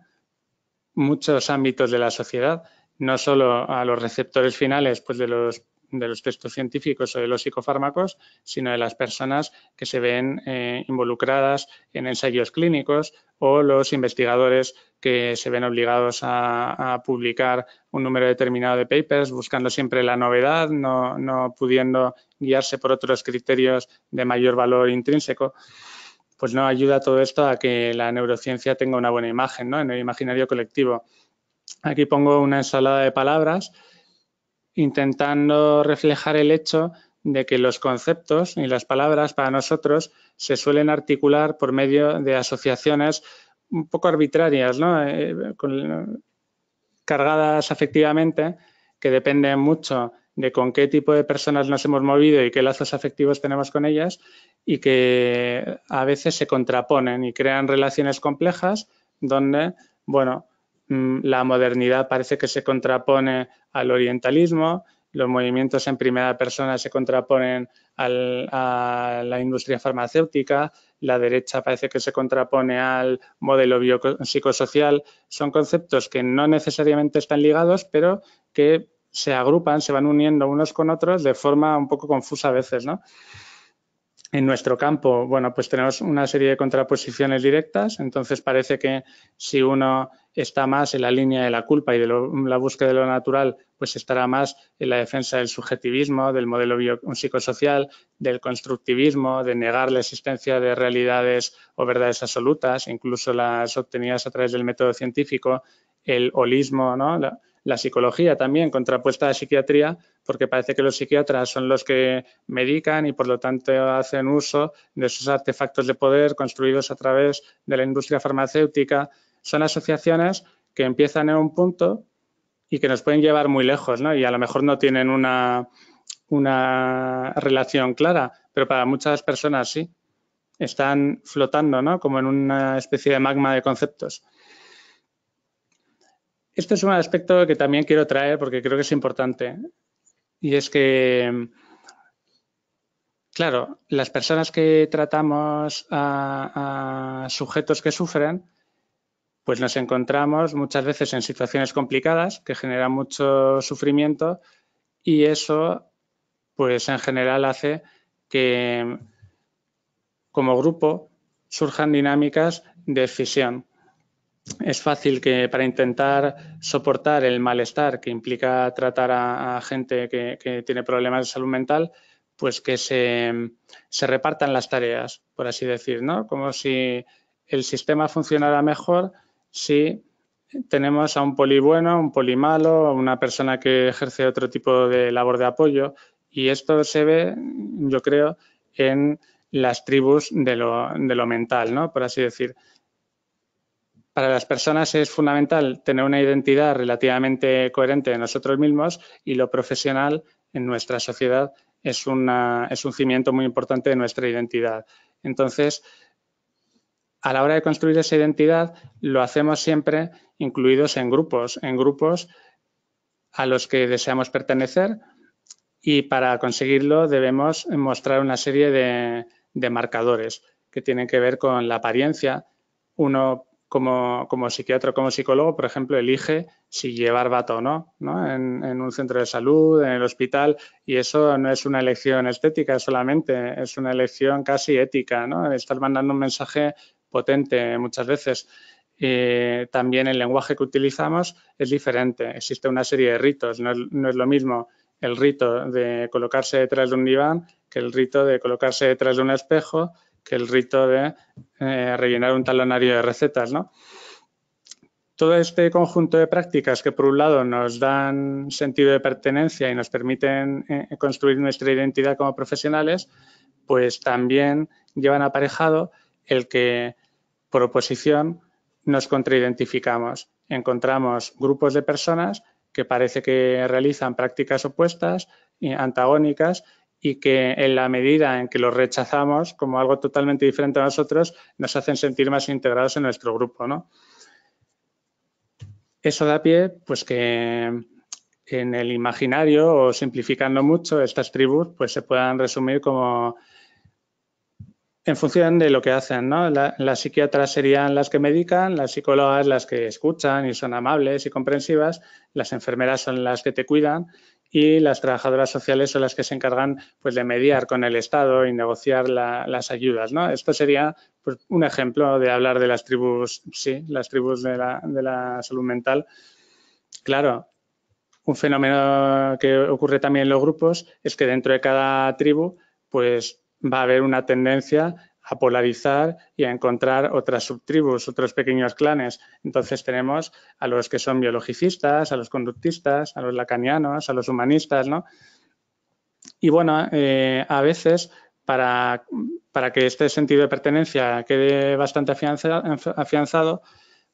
muchos ámbitos de la sociedad, no solo a los receptores finales pues de los textos científicos o de los psicofármacos, sino de las personas que se ven involucradas en ensayos clínicos o los investigadores que se ven obligados a publicar un número determinado de papers, buscando siempre la novedad, no pudiendo guiarse por otros criterios de mayor valor intrínseco. Pues no ayuda todo esto a que la neurociencia tenga una buena imagen, ¿no? En el imaginario colectivo. Aquí pongo una ensalada de palabras intentando reflejar el hecho de que los conceptos y las palabras para nosotros se suelen articular por medio de asociaciones un poco arbitrarias, ¿no? Cargadas afectivamente, que dependen mucho de con qué tipo de personas nos hemos movido y qué lazos afectivos tenemos con ellas, y que a veces se contraponen y crean relaciones complejas donde, la modernidad parece que se contrapone al orientalismo los movimientos en primera persona se contraponen a la industria farmacéutica, la derecha parece que se contrapone al modelo biopsicosocial. Son conceptos que no necesariamente están ligados, pero que se agrupan, se van uniendo unos con otros de forma un poco confusa a veces, ¿no? En nuestro campo, bueno, pues tenemos una serie de contraposiciones directas, entonces parece que si uno está más en la línea de la culpa y de la búsqueda de lo natural, pues estará más en la defensa del subjetivismo, del modelo biopsicosocial, del constructivismo, de negar la existencia de realidades o verdades absolutas, incluso las obtenidas a través del método científico, el holismo, ¿no? La psicología también, contrapuesta a la psiquiatría, porque parece que los psiquiatras son los que medican y por lo tanto hacen uso de esos artefactos de poder construidos a través de la industria farmacéutica. Son asociaciones que empiezan en un punto y que nos pueden llevar muy lejos, ¿no? Y a lo mejor no tienen una relación clara, pero para muchas personas sí. Están flotando, ¿no? Como en una especie de magma de conceptos. Este es un aspecto que también quiero traer porque creo que es importante. Y es que, claro, las personas que tratamos a sujetos que sufren, pues nos encontramos muchas veces en situaciones complicadas que generan mucho sufrimiento y eso, pues en general hace que como grupo surjan dinámicas de escisión. Es fácil que para intentar soportar el malestar que implica tratar a gente que tiene problemas de salud mental, pues que se repartan las tareas, por así decir, ¿no? Como si el sistema funcionara mejor si tenemos a un poli bueno, un poli malo, a una persona que ejerce otro tipo de labor de apoyo y esto se ve, yo creo, en las tribus de lo mental, ¿no? Por así decir. Para las personas es fundamental tener una identidad relativamente coherente de nosotros mismos y lo profesional en nuestra sociedad es un cimiento muy importante de nuestra identidad. Entonces, a la hora de construir esa identidad, lo hacemos siempre incluidos en grupos a los que deseamos pertenecer y para conseguirlo debemos mostrar una serie de marcadores que tienen que ver con la apariencia. Uno como psiquiatra o como psicólogo, por ejemplo, elige si llevar bata o no, ¿no? En un centro de salud, en el hospital, y eso no es una elección estética solamente, es una elección casi ética, ¿no? Estás mandando un mensaje potente muchas veces. También el lenguaje que utilizamos es diferente, existe una serie de ritos, no es lo mismo el rito de colocarse detrás de un diván que el rito de colocarse detrás de un espejo, que el rito de rellenar un talonario de recetas, ¿no? Todo este conjunto de prácticas que por un lado nos dan sentido de pertenencia y nos permiten construir nuestra identidad como profesionales, pues también llevan aparejado el que por oposición nos contraidentificamos. Encontramos grupos de personas que parece que realizan prácticas opuestas, antagónicas, y que en la medida en que los rechazamos como algo totalmente diferente a nosotros, nos hacen sentir más integrados en nuestro grupo, ¿no? Eso da pie, pues que en el imaginario, o simplificando mucho, estas tribus pues se puedan resumir como en función de lo que hacen, ¿no? Las psiquiatras serían las que medican, las psicólogas las que escuchan y son amables y comprensivas, las enfermeras son las que te cuidan y las trabajadoras sociales son las que se encargan pues, de mediar con el Estado y negociar las ayudas, ¿no? Esto sería pues, un ejemplo de hablar de las tribus, sí, las tribus de la salud mental. Claro, un fenómeno que ocurre también en los grupos es que dentro de cada tribu pues va a haber una tendencia a polarizar y a encontrar otras subtribus, otros pequeños clanes. Entonces tenemos a los que son biologicistas, a los conductistas, a los lacanianos, a los humanistas, ¿no? Y bueno, a veces para que este sentido de pertenencia quede bastante afianzado,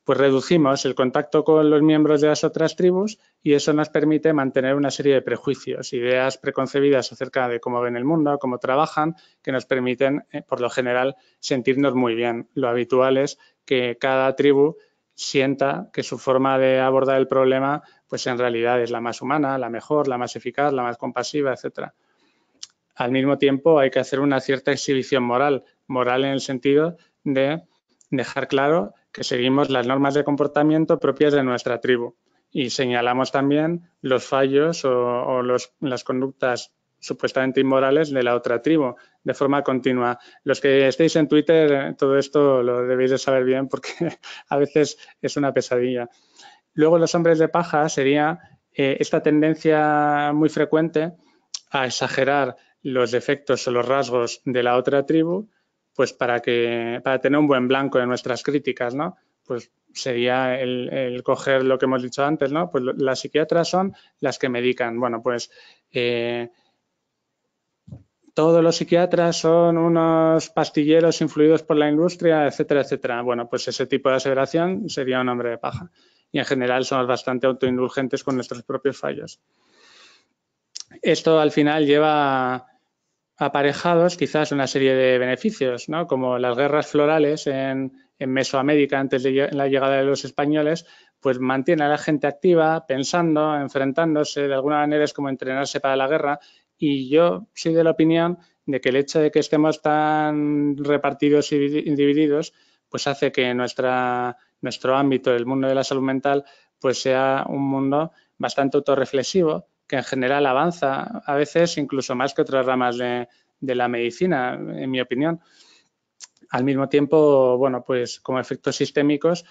pues reducimos el contacto con los miembros de las otras tribus y eso nos permite mantener una serie de prejuicios, ideas preconcebidas acerca de cómo ven el mundo, cómo trabajan, que nos permiten, por lo general, sentirnos muy bien. Lo habitual es que cada tribu sienta que su forma de abordar el problema pues en realidad es la más humana, la mejor, la más eficaz, la más compasiva, etcétera. Al mismo tiempo hay que hacer una cierta exhibición moral en el sentido de dejar claro que seguimos las normas de comportamiento propias de nuestra tribu y señalamos también los fallos o las conductas supuestamente inmorales de la otra tribu de forma continua. Los que estéis en Twitter, todo esto lo debéis de saber bien porque a veces es una pesadilla. Luego los hombres de paja sería esta tendencia muy frecuente a exagerar los defectos o los rasgos de la otra tribu, pues para tener un buen blanco en nuestras críticas, ¿no? Pues sería el coger lo que hemos dicho antes, ¿no? Pues las psiquiatras son las que medican. Bueno, pues todos los psiquiatras son unos pastilleros influidos por la industria, etcétera, etcétera. Bueno, pues ese tipo de aseveración sería un hombre de paja. Y en general somos bastante autoindulgentes con nuestros propios fallos. Esto al final lleva aparejados quizás una serie de beneficios, ¿no? Como las guerras florales en Mesoamérica antes de la llegada de los españoles, pues mantiene a la gente activa, pensando, enfrentándose, de alguna manera es como entrenarse para la guerra. Y yo soy de la opinión de que el hecho de que estemos tan repartidos y divididos, pues hace que nuestro ámbito, el mundo de la salud mental, pues sea un mundo bastante autorreflexivo, que en general avanza a veces incluso más que otras ramas de la medicina, en mi opinión. Al mismo tiempo, bueno, pues como efectos sistémicos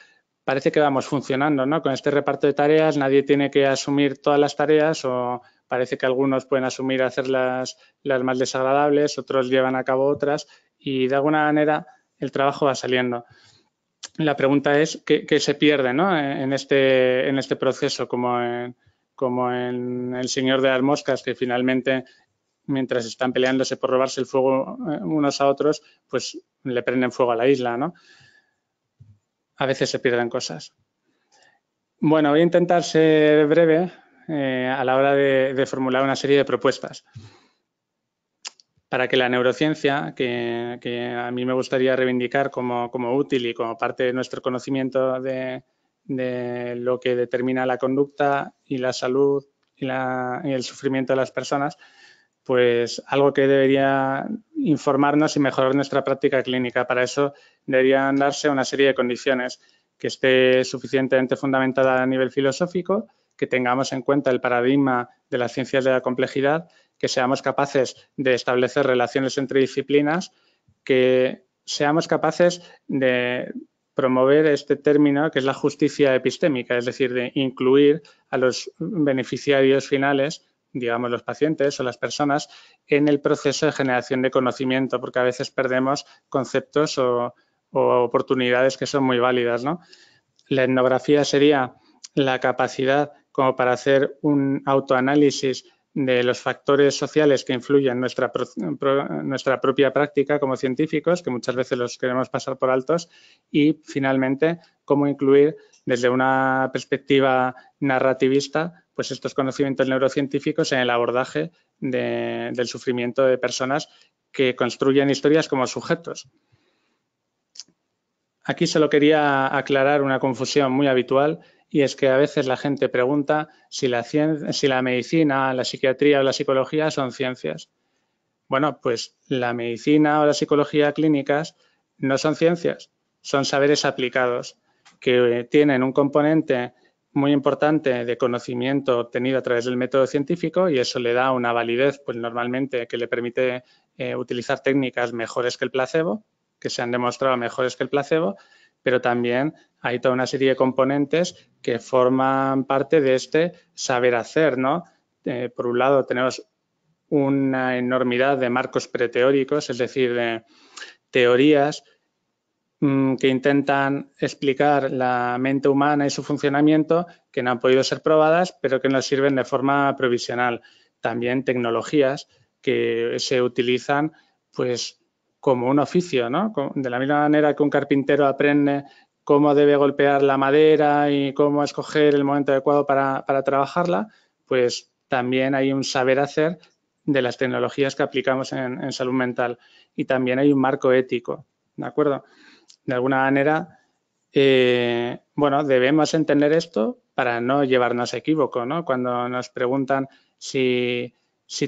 parece que vamos funcionando, ¿no? Con este reparto de tareas nadie tiene que asumir todas las tareas o parece que algunos pueden asumir hacer las más desagradables, otros llevan a cabo otras y de alguna manera el trabajo va saliendo. La pregunta es qué se pierde, ¿no? en este proceso, como en El Señor de las Moscas, que finalmente, mientras están peleándose por robarse el fuego unos a otros, pues le prenden fuego a la isla, ¿no? A veces se pierden cosas. Bueno, voy a intentar ser breve a la hora de formular una serie de propuestas para que la neurociencia, que a mí me gustaría reivindicar como útil y como parte de nuestro conocimiento de lo que determina la conducta y la salud y el sufrimiento de las personas, pues algo que debería informarnos y mejorar nuestra práctica clínica. Para eso deberían darse una serie de condiciones, que esté suficientemente fundamentada a nivel filosófico, que tengamos en cuenta el paradigma de las ciencias de la complejidad, que seamos capaces de establecer relaciones entre disciplinas, que seamos capaces de promover este término que es la justicia epistémica, es decir, de incluir a los beneficiarios finales, digamos los pacientes o las personas, en el proceso de generación de conocimiento, porque a veces perdemos conceptos o oportunidades que son muy válidas, ¿no? La etnografía sería la capacidad como para hacer un autoanálisis de los factores sociales que influyen en nuestra propia práctica como científicos, que muchas veces los queremos pasar por altos, y finalmente cómo incluir desde una perspectiva narrativista pues estos conocimientos neurocientíficos en el abordaje del sufrimiento de personas que construyen historias como sujetos. Aquí solo quería aclarar una confusión muy habitual y es que a veces la gente pregunta si la medicina, la psiquiatría o la psicología son ciencias. Bueno, pues la medicina o la psicología clínicas no son ciencias, son saberes aplicados que tienen un componente muy importante de conocimiento obtenido a través del método científico y eso le da una validez, pues normalmente que le permite utilizar técnicas mejores que el placebo, que se han demostrado mejores que el placebo, pero también hay toda una serie de componentes que forman parte de este saber hacer, ¿no? Por un lado tenemos una enormidad de marcos preteóricos, es decir, de teorías que intentan explicar la mente humana y su funcionamiento, que no han podido ser probadas, pero que nos sirven de forma provisional. También tecnologías que se utilizan pues como un oficio, ¿no? De la misma manera que un carpintero aprende cómo debe golpear la madera y cómo escoger el momento adecuado para trabajarla, pues también hay un saber hacer de las tecnologías que aplicamos en salud mental y también hay un marco ético, ¿de acuerdo? De alguna manera, bueno, debemos entender esto para no llevarnos a equívoco, ¿no? Cuando nos preguntan si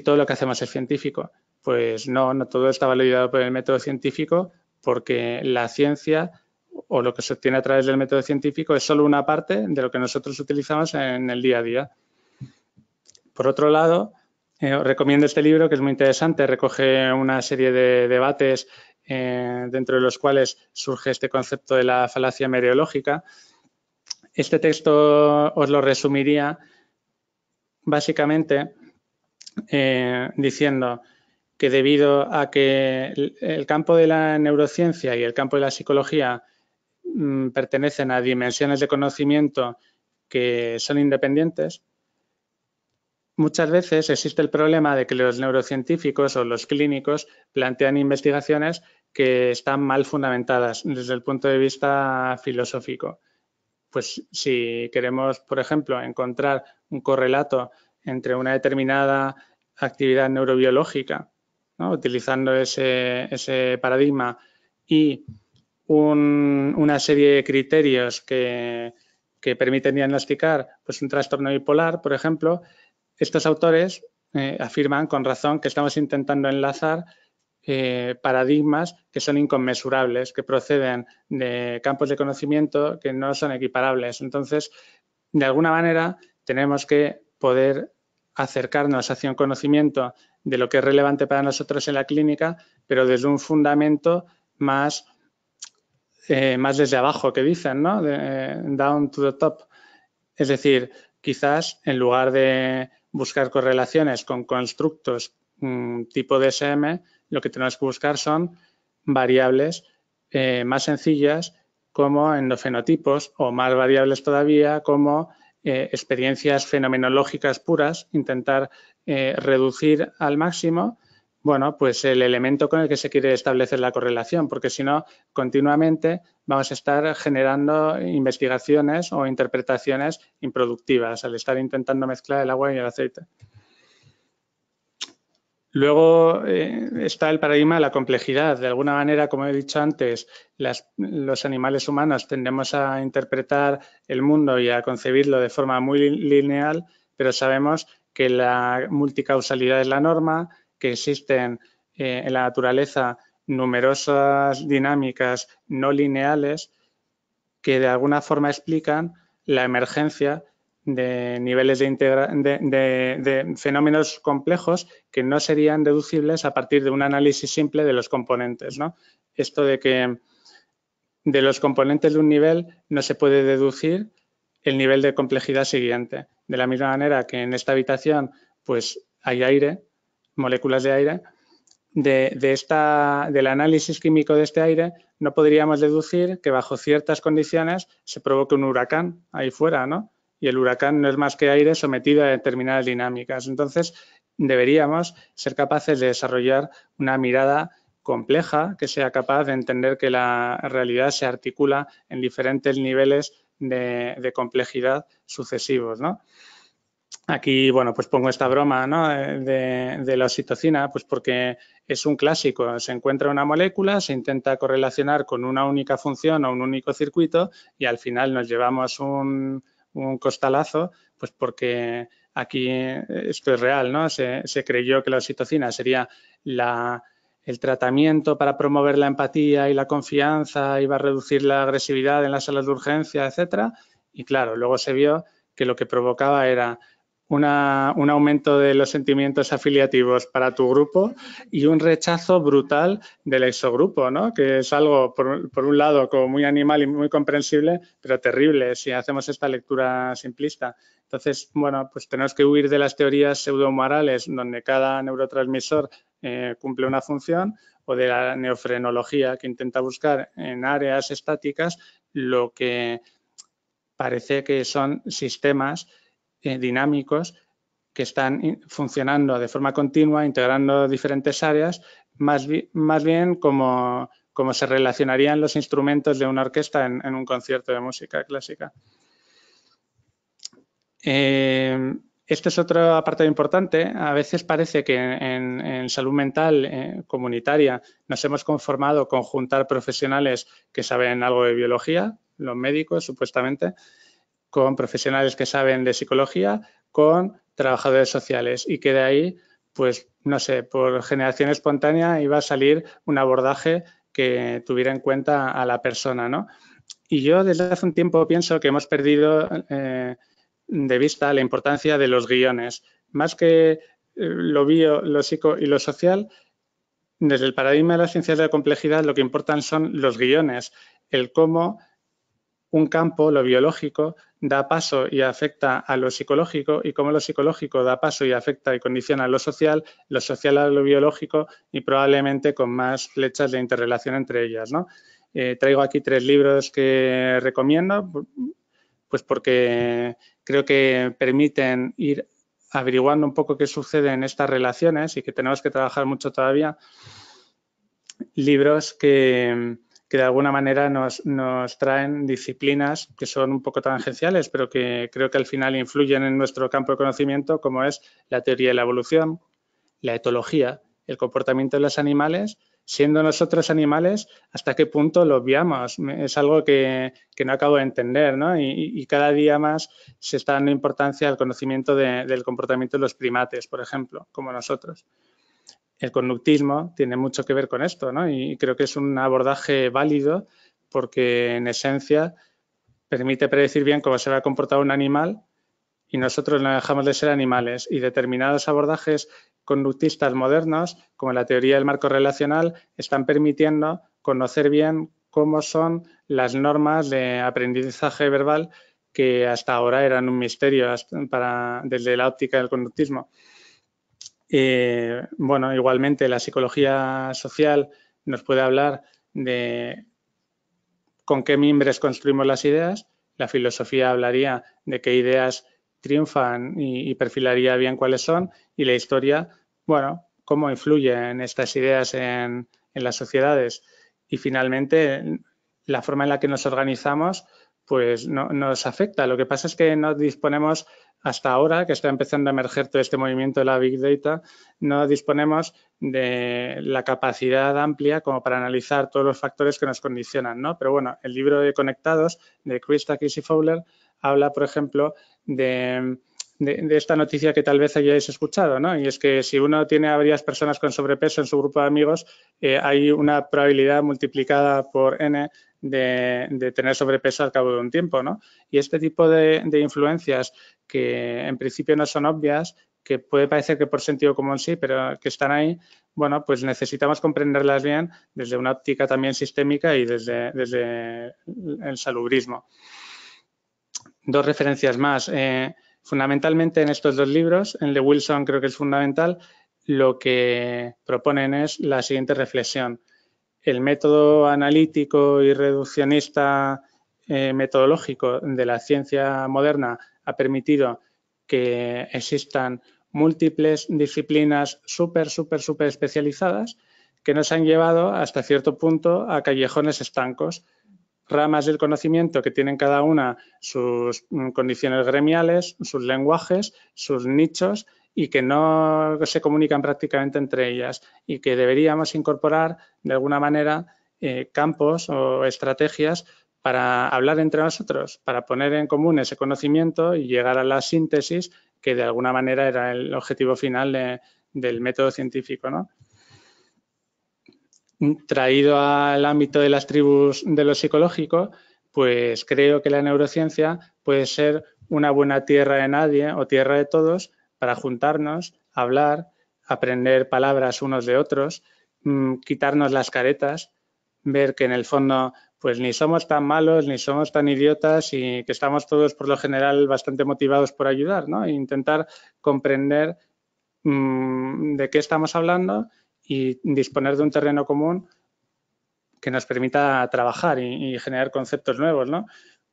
todo lo que hacemos es científico, pues no todo está validado por el método científico, porque la ciencia o lo que se obtiene a través del método científico es solo una parte de lo que nosotros utilizamos en el día a día. Por otro lado, os recomiendo este libro, que es muy interesante, recoge una serie de debates dentro de los cuales surge este concepto de la falacia mereológica. Este texto os lo resumiría básicamente diciendo que debido a que el campo de la neurociencia y el campo de la psicología pertenecen a dimensiones de conocimiento que son independientes, muchas veces existe el problema de que los neurocientíficos o los clínicos plantean investigaciones que están mal fundamentadas desde el punto de vista filosófico. Pues si queremos, por ejemplo, encontrar un correlato entre una determinada actividad neurobiológica, ¿no? Utilizando ese paradigma, y una serie de criterios que permiten diagnosticar pues, un trastorno bipolar, por ejemplo, estos autores afirman con razón que estamos intentando enlazar paradigmas que son inconmensurables, que proceden de campos de conocimiento que no son equiparables. Entonces, de alguna manera, tenemos que poder acercarnos hacia un conocimiento de lo que es relevante para nosotros en la clínica, pero desde un fundamento más desde abajo, que dicen, ¿no? Down to the top. Es decir, quizás en lugar de buscar correlaciones con constructos tipo DSM, lo que tenemos que buscar son variables más sencillas como endofenotipos, o más variables todavía como experiencias fenomenológicas puras, intentar reducir al máximo, bueno, pues el elemento con el que se quiere establecer la correlación, porque si no, continuamente vamos a estar generando investigaciones o interpretaciones improductivas al estar intentando mezclar el agua y el aceite. Luego está el paradigma de la complejidad. De alguna manera, como he dicho antes, los animales humanos tendemos a interpretar el mundo y a concebirlo de forma muy lineal, pero sabemos que la multicausalidad es la norma, que existen en la naturaleza numerosas dinámicas no lineales que de alguna forma explican la emergencia de niveles de fenómenos complejos que no serían deducibles a partir de un análisis simple de los componentes, ¿no? Esto de que de los componentes de un nivel no se puede deducir el nivel de complejidad siguiente. De la misma manera que en esta habitación pues hay aire, moléculas de aire, del análisis químico de este aire no podríamos deducir que bajo ciertas condiciones se provoque un huracán ahí fuera, ¿no? Y el huracán no es más que aire sometido a determinadas dinámicas. Entonces, deberíamos ser capaces de desarrollar una mirada compleja que sea capaz de entender que la realidad se articula en diferentes niveles de complejidad sucesivos, ¿no? Aquí, bueno, pues pongo esta broma, ¿no? de la oxitocina, pues porque es un clásico. Se encuentra una molécula, se intenta correlacionar con una única función o un único circuito y al final nos llevamos un costalazo, pues porque aquí esto es real, ¿no? Se creyó que la oxitocina sería el tratamiento para promover la empatía y la confianza, iba a reducir la agresividad en las salas de urgencia, etcétera. Y claro, luego se vio que lo que provocaba era un aumento de los sentimientos afiliativos para tu grupo y un rechazo brutal del exogrupo, ¿no? Que es algo, por un lado, como muy animal y muy comprensible, pero terrible si hacemos esta lectura simplista. Entonces, bueno, pues tenemos que huir de las teorías pseudomorales donde cada neurotransmisor cumple una función, o de la neofrenología que intenta buscar en áreas estáticas lo que parece que son sistemas dinámicos que están funcionando de forma continua, integrando diferentes áreas, más bien como se relacionarían los instrumentos de una orquesta en un concierto de música clásica. Esto es otro apartado importante. A veces parece que en salud mental comunitaria nos hemos conformado con juntar profesionales que saben algo de biología, los médicos, supuestamente, con profesionales que saben de psicología, con trabajadores sociales, y que de ahí, pues, no sé, por generación espontánea iba a salir un abordaje que tuviera en cuenta a la persona, ¿no? Y yo desde hace un tiempo pienso que hemos perdido de vista la importancia de los guiones. Más que lo bio, lo psico y lo social, desde el paradigma de las ciencias de la complejidad lo que importan son los guiones, el cómo un campo, lo biológico, da paso y afecta a lo psicológico, y cómo lo psicológico da paso y afecta y condiciona lo social a lo biológico, y probablemente con más flechas de interrelación entre ellas, ¿no? Traigo aquí 3 libros que recomiendo, pues porque creo que permiten ir averiguando un poco qué sucede en estas relaciones y que tenemos que trabajar mucho todavía. Libros que de alguna manera nos traen disciplinas que son un poco tangenciales, pero que creo que al final influyen en nuestro campo de conocimiento, como es la teoría de la evolución, la etología, el comportamiento de los animales. Siendo nosotros animales, ¿hasta qué punto lo obviamos? Es algo que no acabo de entender, ¿no? Y cada día más se está dando importancia al conocimiento del comportamiento de los primates, por ejemplo, como nosotros. El conductismo tiene mucho que ver con esto, ¿no? Y creo que es un abordaje válido porque, en esencia, permite predecir bien cómo se va a comportar un animal, y nosotros no dejamos de ser animales. Y determinados abordajes conductistas modernos, como la teoría del marco relacional, están permitiendo conocer bien cómo son las normas de aprendizaje verbal que hasta ahora eran un misterio desde la óptica del conductismo. Bueno, igualmente la psicología social nos puede hablar de con qué mimbres construimos las ideas. La filosofía hablaría de qué ideas triunfan y perfilaría bien cuáles son, y la historia, bueno, cómo influyen estas ideas en las sociedades. Y finalmente, la forma en la que nos organizamos, pues nos afecta. Lo que pasa es que no disponemos, hasta ahora que está empezando a emerger todo este movimiento de la Big Data, no disponemos de la capacidad amplia como para analizar todos los factores que nos condicionan, ¿no? Pero bueno, el libro de Conectados de Chris Takis y Fowler habla, por ejemplo, de esta noticia que tal vez hayáis escuchado, ¿no? Y es que si uno tiene a varias personas con sobrepeso en su grupo de amigos, hay una probabilidad multiplicada por n de tener sobrepeso al cabo de un tiempo, ¿no? Y este tipo de influencias que en principio no son obvias, que puede parecer que por sentido común sí, pero que están ahí, bueno, pues necesitamos comprenderlas bien desde una óptica también sistémica y desde el salubrismo. 2 referencias más. Fundamentalmente en estos 2 libros, en el de Wilson creo que es fundamental, lo que proponen es la siguiente reflexión. El método analítico y reduccionista metodológico de la ciencia moderna ha permitido que existan múltiples disciplinas súper especializadas que nos han llevado hasta cierto punto a callejones estancos, ramas del conocimiento que tienen cada una sus condiciones gremiales, sus lenguajes, sus nichos, y que no se comunican prácticamente entre ellas, y que deberíamos incorporar de alguna manera campos o estrategias para hablar entre nosotros, para poner en común ese conocimiento y llegar a la síntesis que de alguna manera era el objetivo final del método científico, ¿no? Traído al ámbito de las tribus de lo psicológico, pues creo que la neurociencia puede ser una buena tierra de nadie o tierra de todos para juntarnos, hablar, aprender palabras unos de otros, quitarnos las caretas, ver que en el fondo pues ni somos tan malos ni somos tan idiotas, y que estamos todos por lo general bastante motivados por ayudar, ¿no? E intentar comprender de qué estamos hablando y disponer de un terreno común que nos permita trabajar y generar conceptos nuevos, ¿no?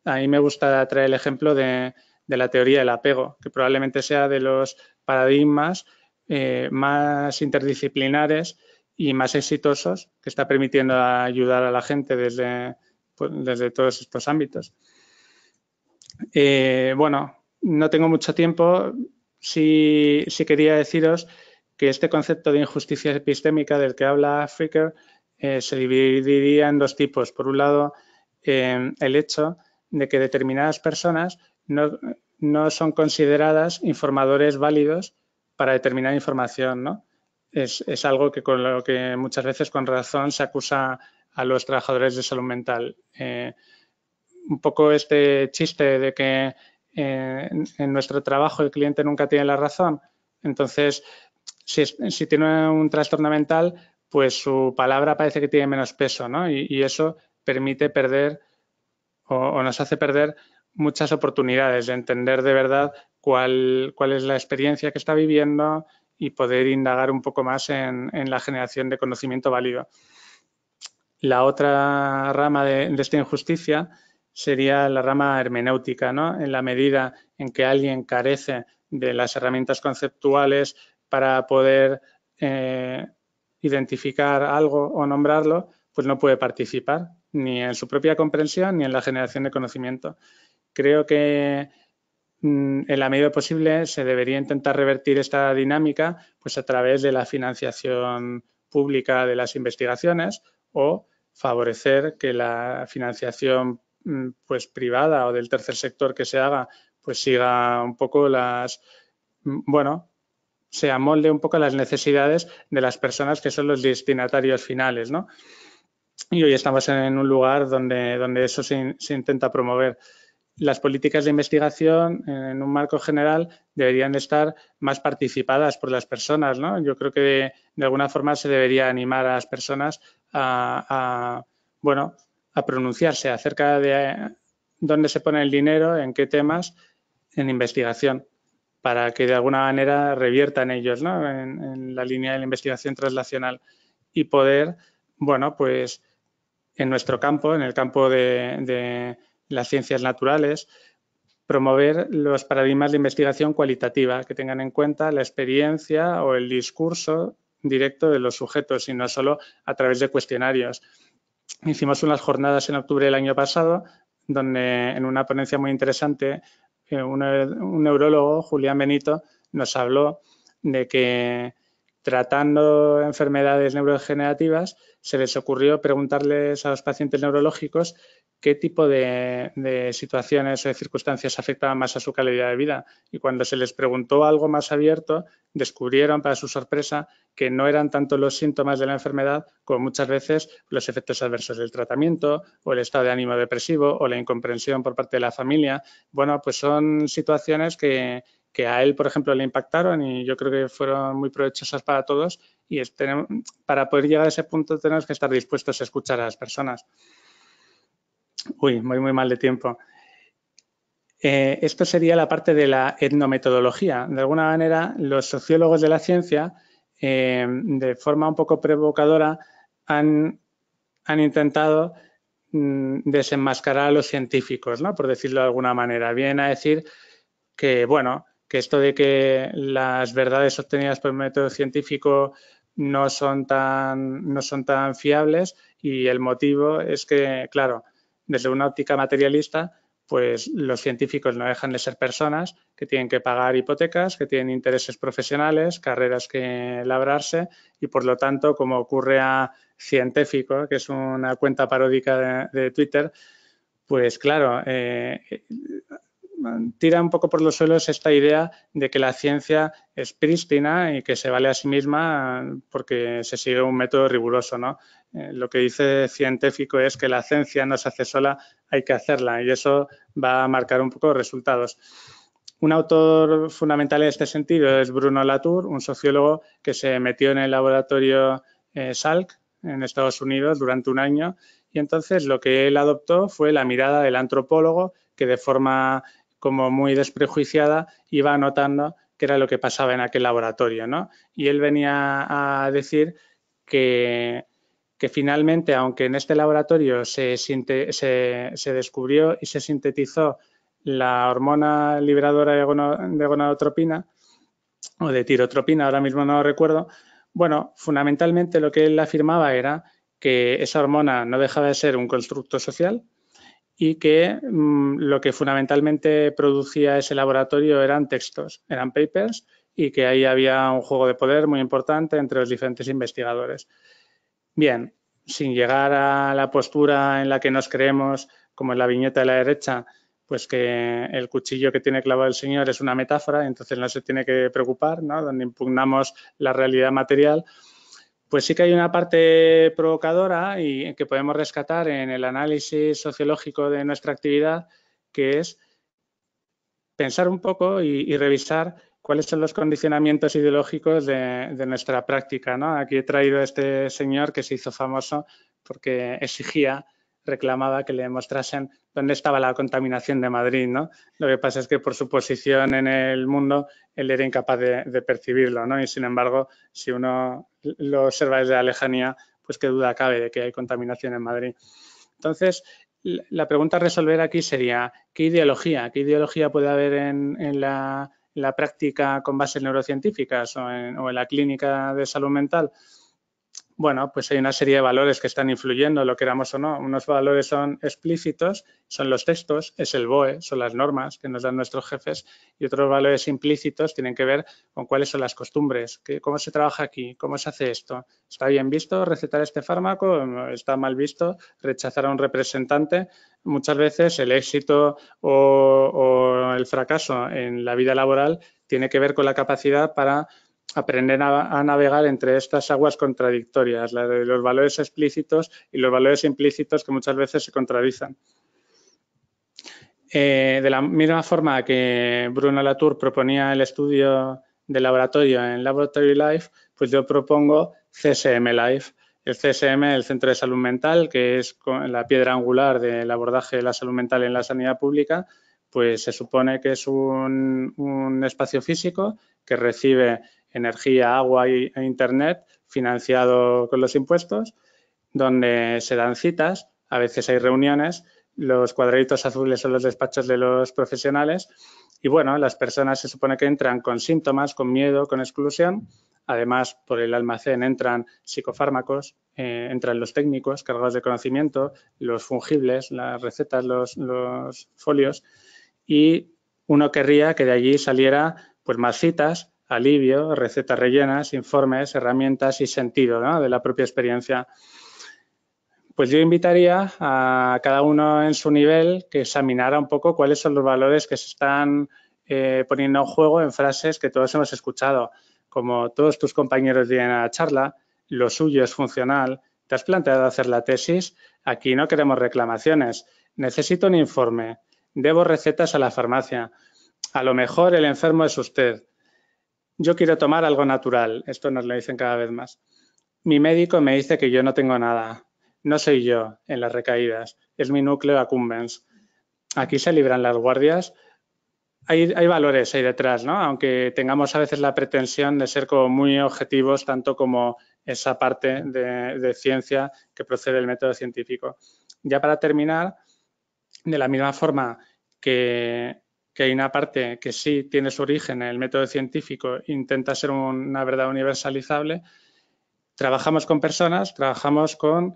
A mí me gusta traer el ejemplo de la teoría del apego, que probablemente sea de los paradigmas más interdisciplinares y más exitosos que está permitiendo ayudar a la gente desde todos estos ámbitos. Bueno, no tengo mucho tiempo. Sí quería deciros que este concepto de injusticia epistémica del que habla Fricker se dividiría en 2 tipos. Por un lado, el hecho de que determinadas personas no son consideradas informadores válidos para determinada información, ¿no? Es algo que con lo que muchas veces con razón se acusa a los trabajadores de salud mental. Un poco este chiste de que en nuestro trabajo el cliente nunca tiene la razón. Entonces, si tiene un trastorno mental, pues su palabra parece que tiene menos peso, ¿no? Y eso permite perder o nos hace perder muchas oportunidades de entender de verdad cuál es la experiencia que está viviendo y poder indagar un poco más en la generación de conocimiento válido. La otra rama de esta injusticia sería la rama hermenéutica, ¿no? En la medida en que alguien carece de las herramientas conceptuales para poder identificar algo o nombrarlo, pues no puede participar ni en su propia comprensión ni en la generación de conocimiento. Creo que en la medida posible se debería intentar revertir esta dinámica pues a través de la financiación pública de las investigaciones o favorecer que la financiación pues privada o del tercer sector que se haga pues siga un poco se amolde un poco a las necesidades de las personas que son los destinatarios finales, ¿no? Y hoy estamos en un lugar donde eso se intenta promover. Las políticas de investigación en un marco general deberían de estar más participadas por las personas, ¿no? Yo creo que de alguna forma se debería animar a las personas a pronunciarse acerca de dónde se pone el dinero, en qué temas, en investigación, para que de alguna manera reviertan ellos, ¿no? En la línea de la investigación translacional y poder, pues en nuestro campo, en el campo de las ciencias naturales, promover los paradigmas de investigación cualitativa que tengan en cuenta la experiencia o el discurso directo de los sujetos y no solo a través de cuestionarios. Hicimos unas jornadas en octubre del año pasado donde en una ponencia muy interesante un neurólogo, Julián Benito, nos habló de que tratando enfermedades neurodegenerativas se les ocurrió preguntarles a los pacientes neurológicos qué tipo de situaciones o de circunstancias afectaban más a su calidad de vida. Y cuando se les preguntó algo más abierto, descubrieron, para su sorpresa, que no eran tanto los síntomas de la enfermedad como muchas veces los efectos adversos del tratamiento o el estado de ánimo depresivo o la incomprensión por parte de la familia. Bueno, pues son situaciones que a él, por ejemplo, le impactaron y yo creo que fueron muy provechosas para todos y para poder llegar a ese punto tenemos que estar dispuestos a escuchar a las personas. Uy, muy mal de tiempo. Esto sería la parte de la etnometodología. De alguna manera, los sociólogos de la ciencia, de forma un poco provocadora, han intentado desenmascarar a los científicos, ¿no? Por decirlo de alguna manera. Vienen a decir que, que esto de que las verdades obtenidas por el método científico no son tan fiables y el motivo es que, claro, desde una óptica materialista, pues los científicos no dejan de ser personas que tienen que pagar hipotecas, que tienen intereses profesionales, carreras que labrarse y, por lo tanto, como ocurre a Científico, que es una cuenta paródica de Twitter, pues claro, tira un poco por los suelos esta idea de que la ciencia es prístina y que se vale a sí misma porque se sigue un método riguroso, ¿no? Lo que dice Científico es que la ciencia no se hace sola, hay que hacerla y eso va a marcar un poco los resultados. Un autor fundamental en este sentido es Bruno Latour, un sociólogo que se metió en el laboratorio Salk en Estados Unidos durante un año y entonces lo que él adoptó fue la mirada del antropólogo que de forma como muy desprejuiciada iba anotando qué era lo que pasaba en aquel laboratorio, ¿no? Y él venía a decir que finalmente, aunque en este laboratorio se descubrió y se sintetizó la hormona liberadora de gonadotropina o de tirotropina, ahora mismo no lo recuerdo, fundamentalmente lo que él afirmaba era que esa hormona no dejaba de ser un constructo social y que lo que fundamentalmente producía ese laboratorio eran textos, eran papers y que ahí había un juego de poder muy importante entre los diferentes investigadores. Bien, sin llegar a la postura en la que nos creemos, como en la viñeta de la derecha, pues que el cuchillo que tiene clavado el señor es una metáfora, entonces no se tiene que preocupar, ¿no? Donde impugnamos la realidad material, pues sí que hay una parte provocadora y que podemos rescatar en el análisis sociológico de nuestra actividad, que es pensar un poco y revisar cuáles son los condicionamientos ideológicos de nuestra práctica, ¿no? Aquí he traído a este señor que se hizo famoso porque exigía, reclamaba que le demostrasen dónde estaba la contaminación de Madrid, ¿no? Lo que pasa es que por su posición en el mundo él era incapaz de percibirlo, ¿no? Y sin embargo, si uno lo observa desde la lejanía, pues qué duda cabe de que hay contaminación en Madrid. Entonces, la pregunta a resolver aquí sería, ¿qué ideología puede haber en la práctica con bases neurocientíficas o en la clínica de salud mental? Bueno, pues hay una serie de valores que están influyendo, lo queramos o no. Unos valores son explícitos, son los textos, es el BOE, son las normas que nos dan nuestros jefes, y otros valores implícitos tienen que ver con cuáles son las costumbres, cómo se trabaja aquí, cómo se hace esto. ¿Está bien visto recetar este fármaco? ¿Está mal visto rechazar a un representante? Muchas veces el éxito o el fracaso en la vida laboral tiene que ver con la capacidad para aprender a navegar entre estas aguas contradictorias, la de los valores explícitos y los valores implícitos que muchas veces se contradicen. De la misma forma que Bruno Latour proponía el estudio de laboratorio en Laboratory Life, pues yo propongo CSM Life. El CSM, el Centro de Salud Mental, que es la piedra angular del abordaje de la salud mental en la sanidad pública, pues se supone que es un espacio físico que recibe energía, agua e internet financiado con los impuestos, donde se dan citas, a veces hay reuniones, los cuadraditos azules son los despachos de los profesionales y bueno, las personas se supone que entran con síntomas, con miedo, con exclusión. Además, por el almacén entran psicofármacos, entran los técnicos cargados de conocimiento, los fungibles, las recetas, los folios y uno querría que de allí saliera pues más citas, alivio, recetas rellenas, informes, herramientas y sentido, ¿no?, de la propia experiencia. Pues yo invitaría a cada uno en su nivel que examinara un poco cuáles son los valores que se están poniendo en juego en frases que todos hemos escuchado, como todos tus compañeros vienen a la charla, lo suyo es funcional, ¿te has planteado hacer la tesis? Aquí no queremos reclamaciones, necesito un informe, debo recetas a la farmacia, a lo mejor el enfermo es usted, yo quiero tomar algo natural, esto nos lo dicen cada vez más. Mi médico me dice que yo no tengo nada, no soy yo en las recaídas, es mi núcleo accumbens. Aquí se libran las guardias. Hay valores ahí detrás, ¿no? Aunque tengamos a veces la pretensión de ser como muy objetivos, tanto como esa parte de ciencia que procede del método científico. Ya para terminar, de la misma forma que hay una parte que sí tiene su origen en el método científico, intenta ser una verdad universalizable, trabajamos con personas, trabajamos con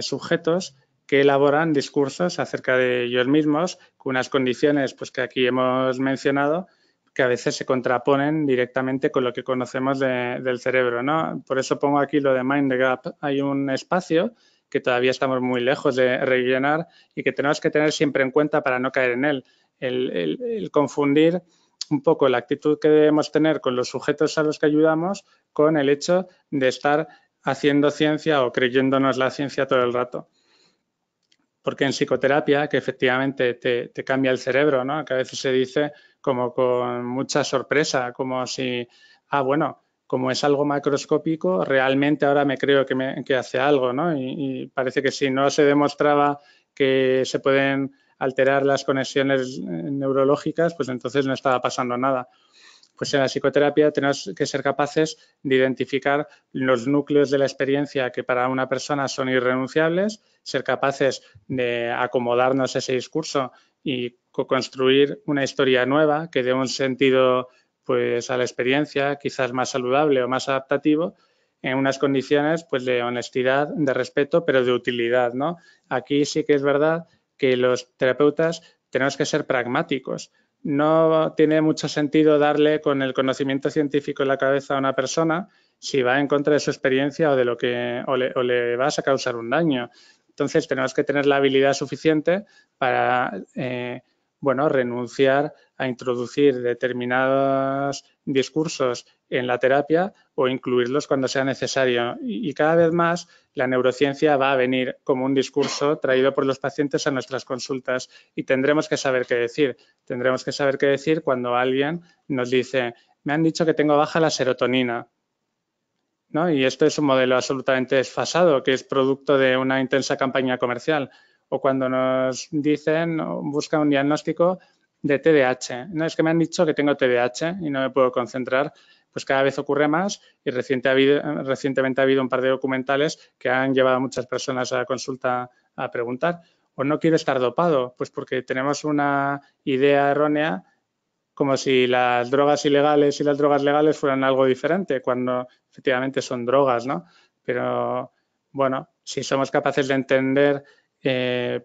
sujetos que elaboran discursos acerca de ellos mismos con unas condiciones pues, que aquí hemos mencionado que a veces se contraponen directamente con lo que conocemos del cerebro, ¿no? Por eso pongo aquí lo de Mind the Gap. Hay un espacio que todavía estamos muy lejos de rellenar y que tenemos que tener siempre en cuenta para no caer en él. El confundir un poco la actitud que debemos tener con los sujetos a los que ayudamos con el hecho de estar haciendo ciencia o creyéndonos la ciencia todo el rato. Porque en psicoterapia, que efectivamente te cambia el cerebro, ¿no?, que a veces se dice como con mucha sorpresa, como si, bueno, como es algo macroscópico, realmente ahora me creo que hace algo, ¿no? Y parece que si no se demostraba que se pueden alterar las conexiones neurológicas, pues entonces no estaba pasando nada. Pues en la psicoterapia tenemos que ser capaces de identificar los núcleos de la experiencia que para una persona son irrenunciables, ser capaces de acomodarnos a ese discurso y construir una historia nueva que dé un sentido pues, a la experiencia, quizás más saludable o más adaptativo, en unas condiciones pues, de honestidad, de respeto, pero de utilidad, ¿no? Aquí sí que es verdad que los terapeutas tenemos que ser pragmáticos. No tiene mucho sentido darle con el conocimiento científico en la cabeza a una persona si va en contra de su experiencia o de lo que o le vas a causar un daño. Entonces, tenemos que tener la habilidad suficiente para, bueno, renunciar a introducir determinados discursos en la terapia o incluirlos cuando sea necesario. Y cada vez más la neurociencia va a venir como un discurso traído por los pacientes a nuestras consultas y tendremos que saber qué decir. Tendremos que saber qué decir cuando alguien nos dice, me han dicho que tengo baja la serotonina, ¿no? Y esto es un modelo absolutamente desfasado, que es producto de una intensa campaña comercial. O cuando nos dicen, buscan un diagnóstico de TDAH. No, es que me han dicho que tengo TDAH y no me puedo concentrar. Pues cada vez ocurre más y recientemente ha habido un par de documentales que han llevado a muchas personas a la consulta a preguntar. O no quiero estar dopado, pues porque tenemos una idea errónea como si las drogas ilegales y las drogas legales fueran algo diferente, cuando efectivamente son drogas, ¿no? Pero, bueno, si somos capaces de entender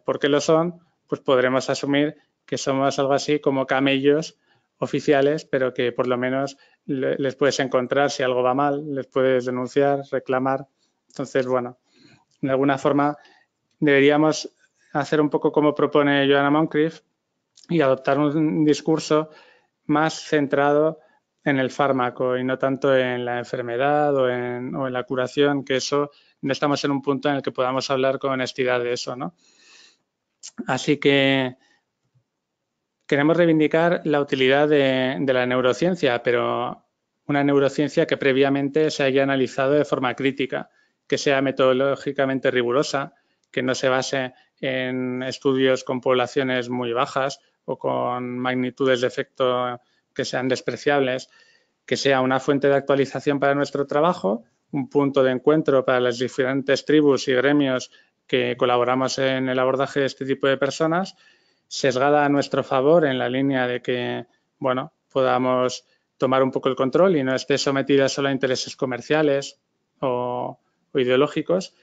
por qué lo son, pues podremos asumir que somos algo así como camellos oficiales, pero que por lo menos les puedes encontrar si algo va mal, les puedes denunciar, reclamar. Entonces, bueno, de alguna forma deberíamos hacer un poco como propone Joanna Moncrief y adoptar un discurso más centrado en el fármaco y no tanto en la enfermedad o en la curación, que eso no estamos en un punto en el que podamos hablar con honestidad de eso, ¿no? Así que queremos reivindicar la utilidad de la neurociencia, pero una neurociencia que previamente se haya analizado de forma crítica, que sea metodológicamente rigurosa, que no se base en estudios con poblaciones muy bajas o con magnitudes de efecto que sean despreciables, que sea una fuente de actualización para nuestro trabajo, un punto de encuentro para las diferentes tribus y gremios que colaboramos en el abordaje de este tipo de personas, sesgada a nuestro favor en la línea de que, bueno, podamos tomar un poco el control y no esté sometida solo a intereses comerciales o ideológicos,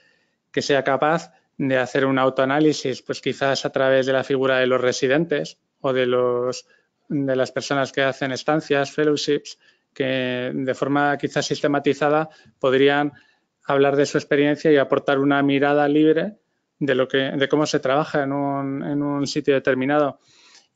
que sea capaz de hacer un autoanálisis, pues quizás a través de la figura de los residentes o de las personas que hacen estancias, fellowships, que de forma quizás sistematizada podrían hablar de su experiencia y aportar una mirada libre de cómo se trabaja en un sitio determinado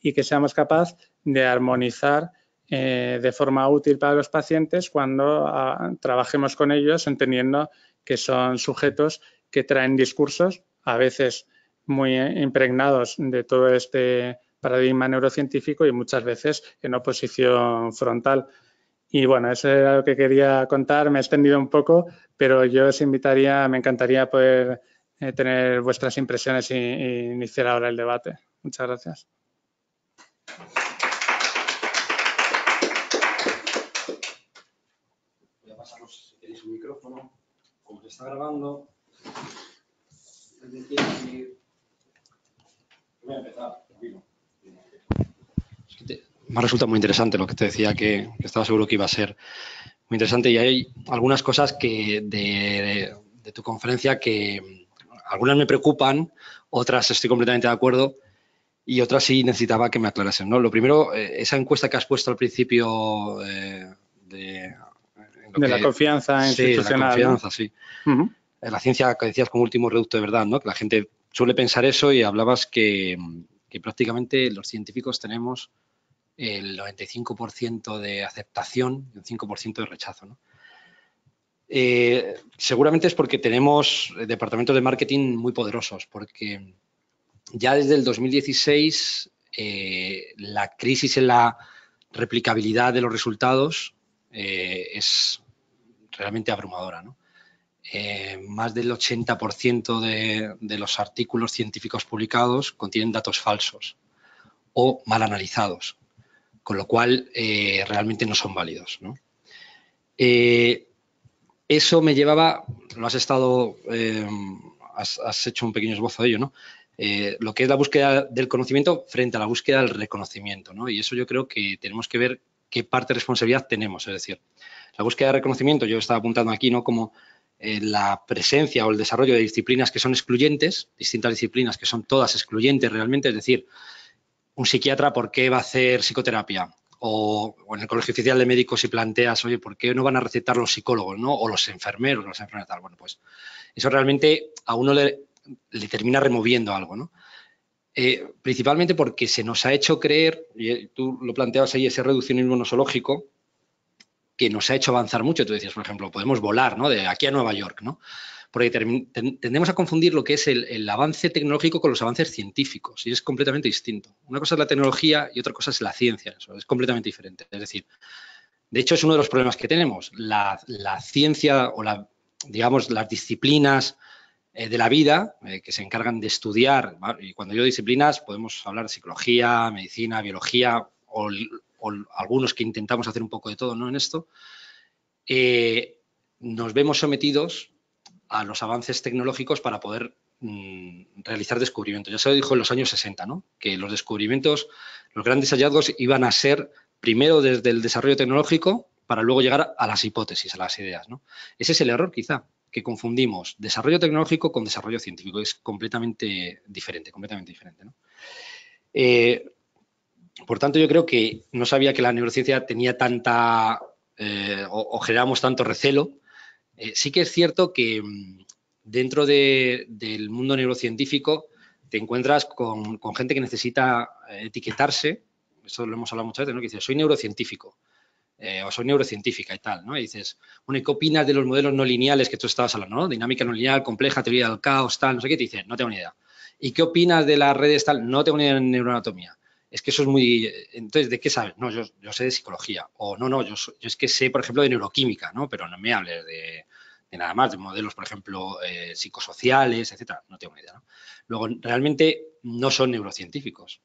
y que seamos capaces de armonizar de forma útil para los pacientes cuando trabajemos con ellos, entendiendo que son sujetos que traen discursos a veces muy impregnados de todo este paradigma neurocientífico y muchas veces en oposición frontal. Y bueno, eso era lo que quería contar. Me he extendido un poco, pero yo os invitaría, me encantaría poder tener vuestras impresiones y iniciar ahora el debate. Muchas gracias. Voy a pasaros, si queréis, un micrófono, como se está grabando. Voy a empezar. Me ha resultado muy interesante lo que te decía, que estaba seguro que iba a ser muy interesante, y hay algunas cosas que de tu conferencia que algunas me preocupan, otras estoy completamente de acuerdo y otras sí necesitaba que me aclarasen, ¿no? Lo primero, esa encuesta que has puesto al principio de la confianza institucional. Sí, de la confianza, sí. La ciencia, que decías, como último reducto de verdad, ¿no? Que la gente suele pensar eso, y hablabas que prácticamente los científicos tenemos el 95% de aceptación y un 5% de rechazo, ¿no? Seguramente es porque tenemos departamentos de marketing muy poderosos, porque ya desde el 2016 la crisis en la replicabilidad de los resultados es realmente abrumadora, ¿no? Más del 80% de los artículos científicos publicados contienen datos falsos o mal analizados, con lo cual realmente no son válidos, ¿no? Eso me llevaba, lo has estado, has hecho un pequeño esbozo de ello, ¿no? Lo que es la búsqueda del conocimiento frente a la búsqueda del reconocimiento, ¿no? Y eso yo creo que tenemos que ver qué parte de responsabilidad tenemos. Es decir, la búsqueda de reconocimiento, yo estaba apuntando aquí, ¿no? Como la presencia o el desarrollo de disciplinas que son excluyentes, distintas disciplinas que son todas excluyentes realmente. Es decir, un psiquiatra, ¿por qué va a hacer psicoterapia? o en el Colegio Oficial de Médicos si planteas, oye, ¿por qué no van a recetar los psicólogos, ¿no? O los enfermeros, las enfermeras, tal. Bueno, pues eso realmente a uno le termina removiendo algo, ¿no? Principalmente porque se nos ha hecho creer, y tú lo planteabas ahí, ese reduccionismo nosológico, que nos ha hecho avanzar mucho. Tú decías, por ejemplo, podemos volar, ¿no? De aquí a Nueva York, ¿no? Porque tendemos a confundir lo que es el avance tecnológico con los avances científicos, y es completamente distinto. Una cosa es la tecnología y otra cosa es la ciencia, eso es completamente diferente. Es decir, de hecho es uno de los problemas que tenemos. La ciencia o digamos, las disciplinas de la vida que se encargan de estudiar, ¿vale? Y cuando digo disciplinas podemos hablar de psicología, medicina, biología o algunos que intentamos hacer un poco de todo, ¿no? En esto, nos vemos sometidos a los avances tecnológicos para poder realizar descubrimientos. Ya se lo dijo en los años 60, ¿no? Que los descubrimientos, los grandes hallazgos iban a ser primero desde el desarrollo tecnológico para luego llegar a las hipótesis, a las ideas, ¿no? Ese es el error, quizá, que confundimos desarrollo tecnológico con desarrollo científico. Es completamente diferente, ¿no? Por tanto, yo creo que no sabía que la neurociencia tenía tanta o generamos tanto recelo. Sí que es cierto que dentro del mundo neurocientífico te encuentras con gente que necesita etiquetarse. Esto lo hemos hablado muchas veces, ¿no? Que dice, soy neurocientífico o soy neurocientífica y tal, ¿no? Y dices, bueno, ¿y qué opinas de los modelos no lineales que tú estabas hablando, ¿no? Dinámica no lineal, compleja, teoría del caos, tal, no sé qué. Te dices, no tengo ni idea. ¿Y qué opinas de las redes tal? No tengo ni idea de neuroanatomía. Es que eso es muy... Entonces, ¿de qué sabes? No, yo sé de psicología. O no, yo es que sé, por ejemplo, de neuroquímica, ¿no? Pero no me hables de nada más, de modelos, por ejemplo, psicosociales, etcétera. No tengo ni idea, ¿no? Luego, realmente no son neurocientíficos.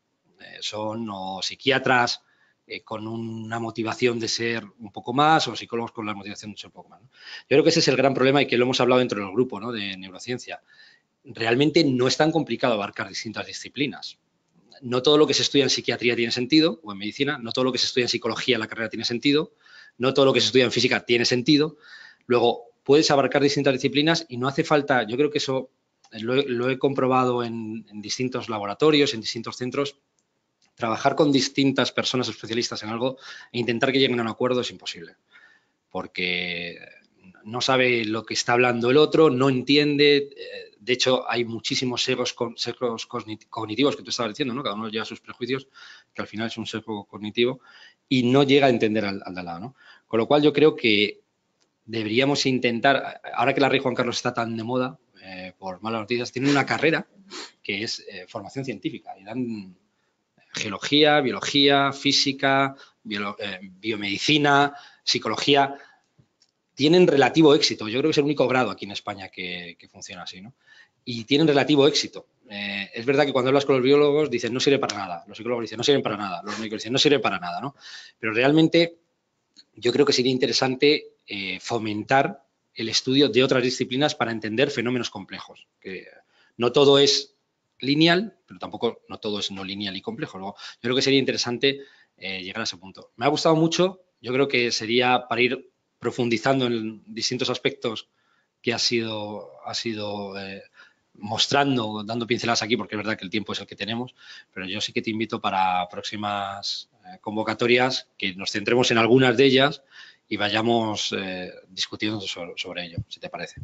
Son o psiquiatras con una motivación de ser un poco más o psicólogos con la motivación de ser un poco más, ¿no? Yo creo que ese es el gran problema y que lo hemos hablado dentro del grupo, ¿no? De neurociencia. Realmente no es tan complicado abarcar distintas disciplinas. No todo lo que se estudia en psiquiatría tiene sentido, o en medicina, no todo lo que se estudia en psicología en la carrera tiene sentido, no todo lo que se estudia en física tiene sentido. Luego, puedes abarcar distintas disciplinas y no hace falta, yo creo que eso lo he comprobado en distintos laboratorios, en distintos centros, trabajar con distintas personas especialistas en algo e intentar que lleguen a un acuerdo es imposible, porque no sabe lo que está hablando el otro, no entiende. De hecho, hay muchísimos sesgos cognitivos que tú estabas diciendo, ¿no? Cada uno lleva sus prejuicios, que al final es un sesgo cognitivo, y no llega a entender al de al lado, ¿no? Con lo cual, yo creo que deberíamos intentar, ahora que la Rey Juan Carlos está tan de moda, por malas noticias, tienen una carrera que es formación científica y dan geología, biología, física, biomedicina, psicología. Tienen relativo éxito. Yo creo que es el único grado aquí en España que funciona así, ¿no? Y tienen relativo éxito. Es verdad que cuando hablas con los biólogos dicen no sirve para nada, los psicólogos dicen no sirven para nada, los médicos dicen no sirve para nada, ¿no? Pero realmente yo creo que sería interesante fomentar el estudio de otras disciplinas para entender fenómenos complejos. Que no todo es lineal, pero tampoco no todo es no lineal y complejo. Luego, yo creo que sería interesante llegar a ese punto. Me ha gustado mucho. Yo creo que sería para ir profundizando en distintos aspectos que ha sido mostrando, dando pinceladas aquí, porque es verdad que el tiempo es el que tenemos, pero yo sí que te invito para próximas convocatorias que nos centremos en algunas de ellas y vayamos discutiendo sobre ello, si te parece.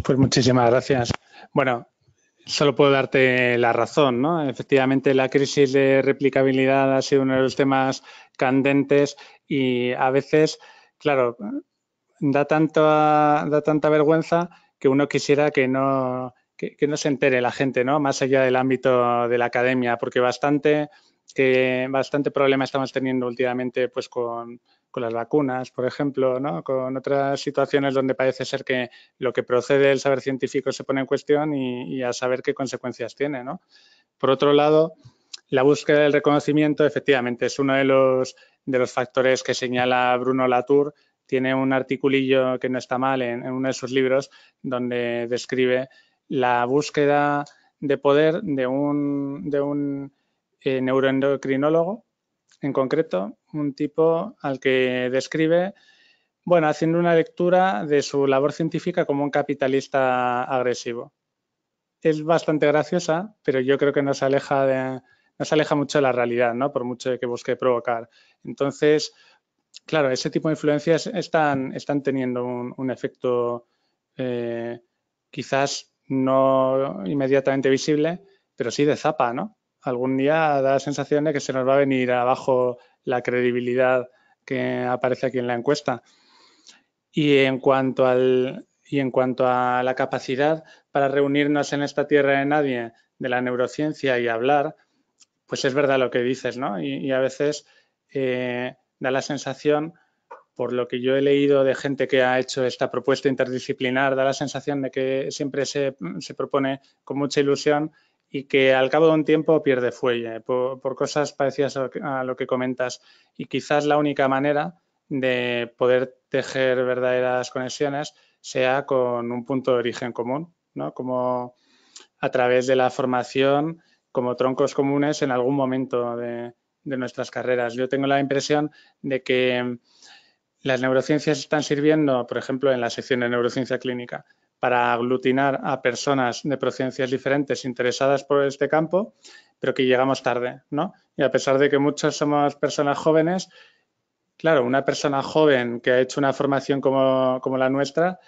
Pues muchísimas gracias. Bueno, solo puedo darte la razón, ¿no? Efectivamente, la crisis de replicabilidad ha sido uno de los temas candentes y a veces, claro, da tanta vergüenza que uno quisiera que no se entere la gente, ¿no? Más allá del ámbito de la academia, porque bastante problema estamos teniendo últimamente pues con las vacunas, por ejemplo, ¿no? Con otras situaciones donde parece ser que lo que procede del saber científico se pone en cuestión y a saber qué consecuencias tiene, ¿no? Por otro lado, la búsqueda del reconocimiento efectivamente es uno de los factores que señala Bruno Latour. Tiene un articulillo que no está mal en uno de sus libros donde describe la búsqueda de poder de un neuroendocrinólogo, en concreto, un tipo al que describe, bueno, haciendo una lectura de su labor científica como un capitalista agresivo. Es bastante graciosa, pero yo creo que nos aleja no se aleja mucho de la realidad, ¿no? Por mucho que busque provocar. Entonces, claro, ese tipo de influencias están teniendo un efecto quizás no inmediatamente visible, pero sí de zapa, ¿no? Algún día da la sensación de que se nos va a venir abajo la credibilidad que aparece aquí en la encuesta. Y en cuanto a la capacidad para reunirnos en esta tierra de nadie de la neurociencia y hablar, pues es verdad lo que dices, ¿no? Y a veces da la sensación, por lo que yo he leído de gente que ha hecho esta propuesta interdisciplinar, da la sensación de que siempre se propone con mucha ilusión y que al cabo de un tiempo pierde fuelle por cosas parecidas a lo que comentas. Y quizás la única manera de poder tejer verdaderas conexiones sea con un punto de origen común, ¿no? Como a través de la formación como troncos comunes en algún momento de nuestras carreras. Yo tengo la impresión de que las neurociencias están sirviendo, por ejemplo, en la sección de neurociencia clínica, para aglutinar a personas de procedencias diferentes interesadas por este campo, pero que llegamos tarde, ¿no? Y a pesar de que muchos somos personas jóvenes, claro, una persona joven que ha hecho una formación como la nuestra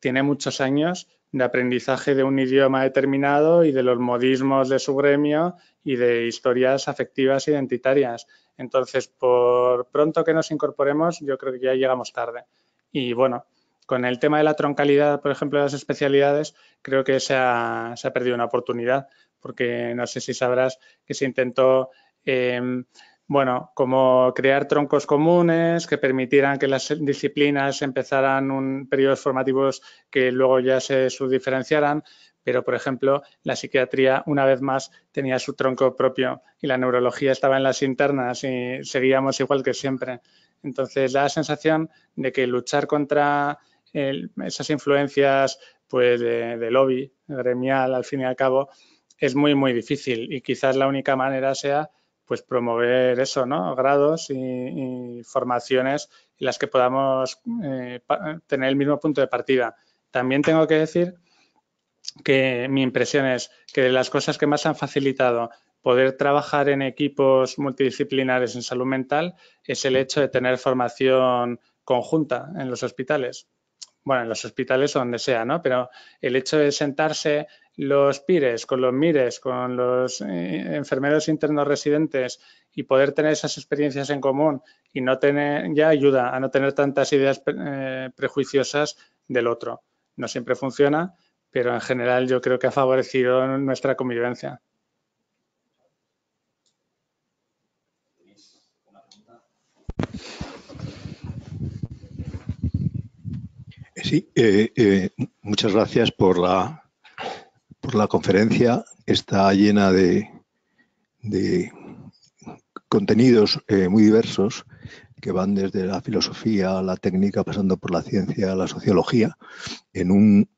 tiene muchos años de aprendizaje de un idioma determinado y de los modismos de su gremio y de historias afectivas identitarias. Entonces, por pronto que nos incorporemos, yo creo que ya llegamos tarde. Y bueno, con el tema de la troncalidad, por ejemplo, de las especialidades, creo que se ha perdido una oportunidad, porque no sé si sabrás que se intentó bueno, como crear troncos comunes que permitieran que las disciplinas empezaran periodos formativos que luego ya se subdiferenciaran, pero, por ejemplo, la psiquiatría, una vez más, tenía su tronco propio y la neurología estaba en las internas y seguíamos igual que siempre. Entonces, da la sensación de que luchar contra esas influencias pues, de lobby gremial, al fin y al cabo, es muy, muy difícil y quizás la única manera sea pues promover eso, ¿no? Grados y formaciones en las que podamos tener el mismo punto de partida. También tengo que decir que mi impresión es que de las cosas que más han facilitado poder trabajar en equipos multidisciplinares en salud mental es el hecho de tener formación conjunta en los hospitales. Bueno, en los hospitales o donde sea, ¿no? Pero el hecho de sentarse los PIRES con los MIRES, con los enfermeros internos residentes y poder tener esas experiencias en común y no tener, ya ayuda a no tener tantas ideas prejuiciosas del otro. No siempre funciona, pero en general yo creo que ha favorecido nuestra convivencia. Sí, muchas gracias por la conferencia. Está llena de contenidos muy diversos que van desde la filosofía, la técnica, pasando por la ciencia, la sociología, en un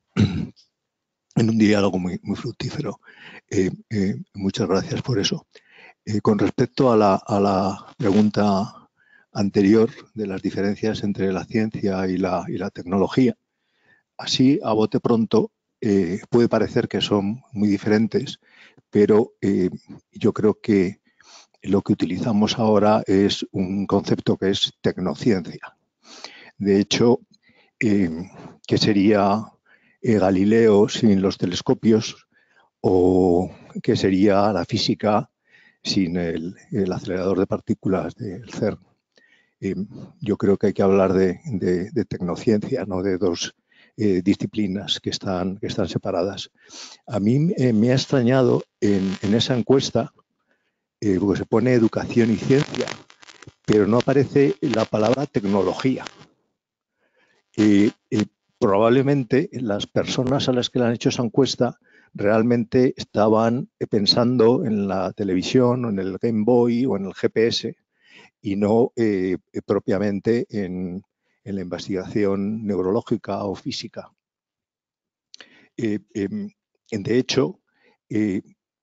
diálogo muy fructífero. Muchas gracias por eso. Con respecto a la pregunta anterior de las diferencias entre la ciencia y la tecnología, así a bote pronto puede parecer que son muy diferentes, pero yo creo que lo que utilizamos ahora es un concepto que es tecnociencia. De hecho, ¿qué sería Galileo sin los telescopios? ¿O qué sería la física sin el acelerador de partículas del CERN? Yo creo que hay que hablar de tecnociencia, no de dos disciplinas que están separadas. A mí me ha extrañado en esa encuesta, porque se pone educación y ciencia, pero no aparece la palabra tecnología. Probablemente las personas a las que le han hecho esa encuesta realmente estaban pensando en la televisión o en el Game Boy o en el GPS y no propiamente en la investigación neurológica o física. De hecho,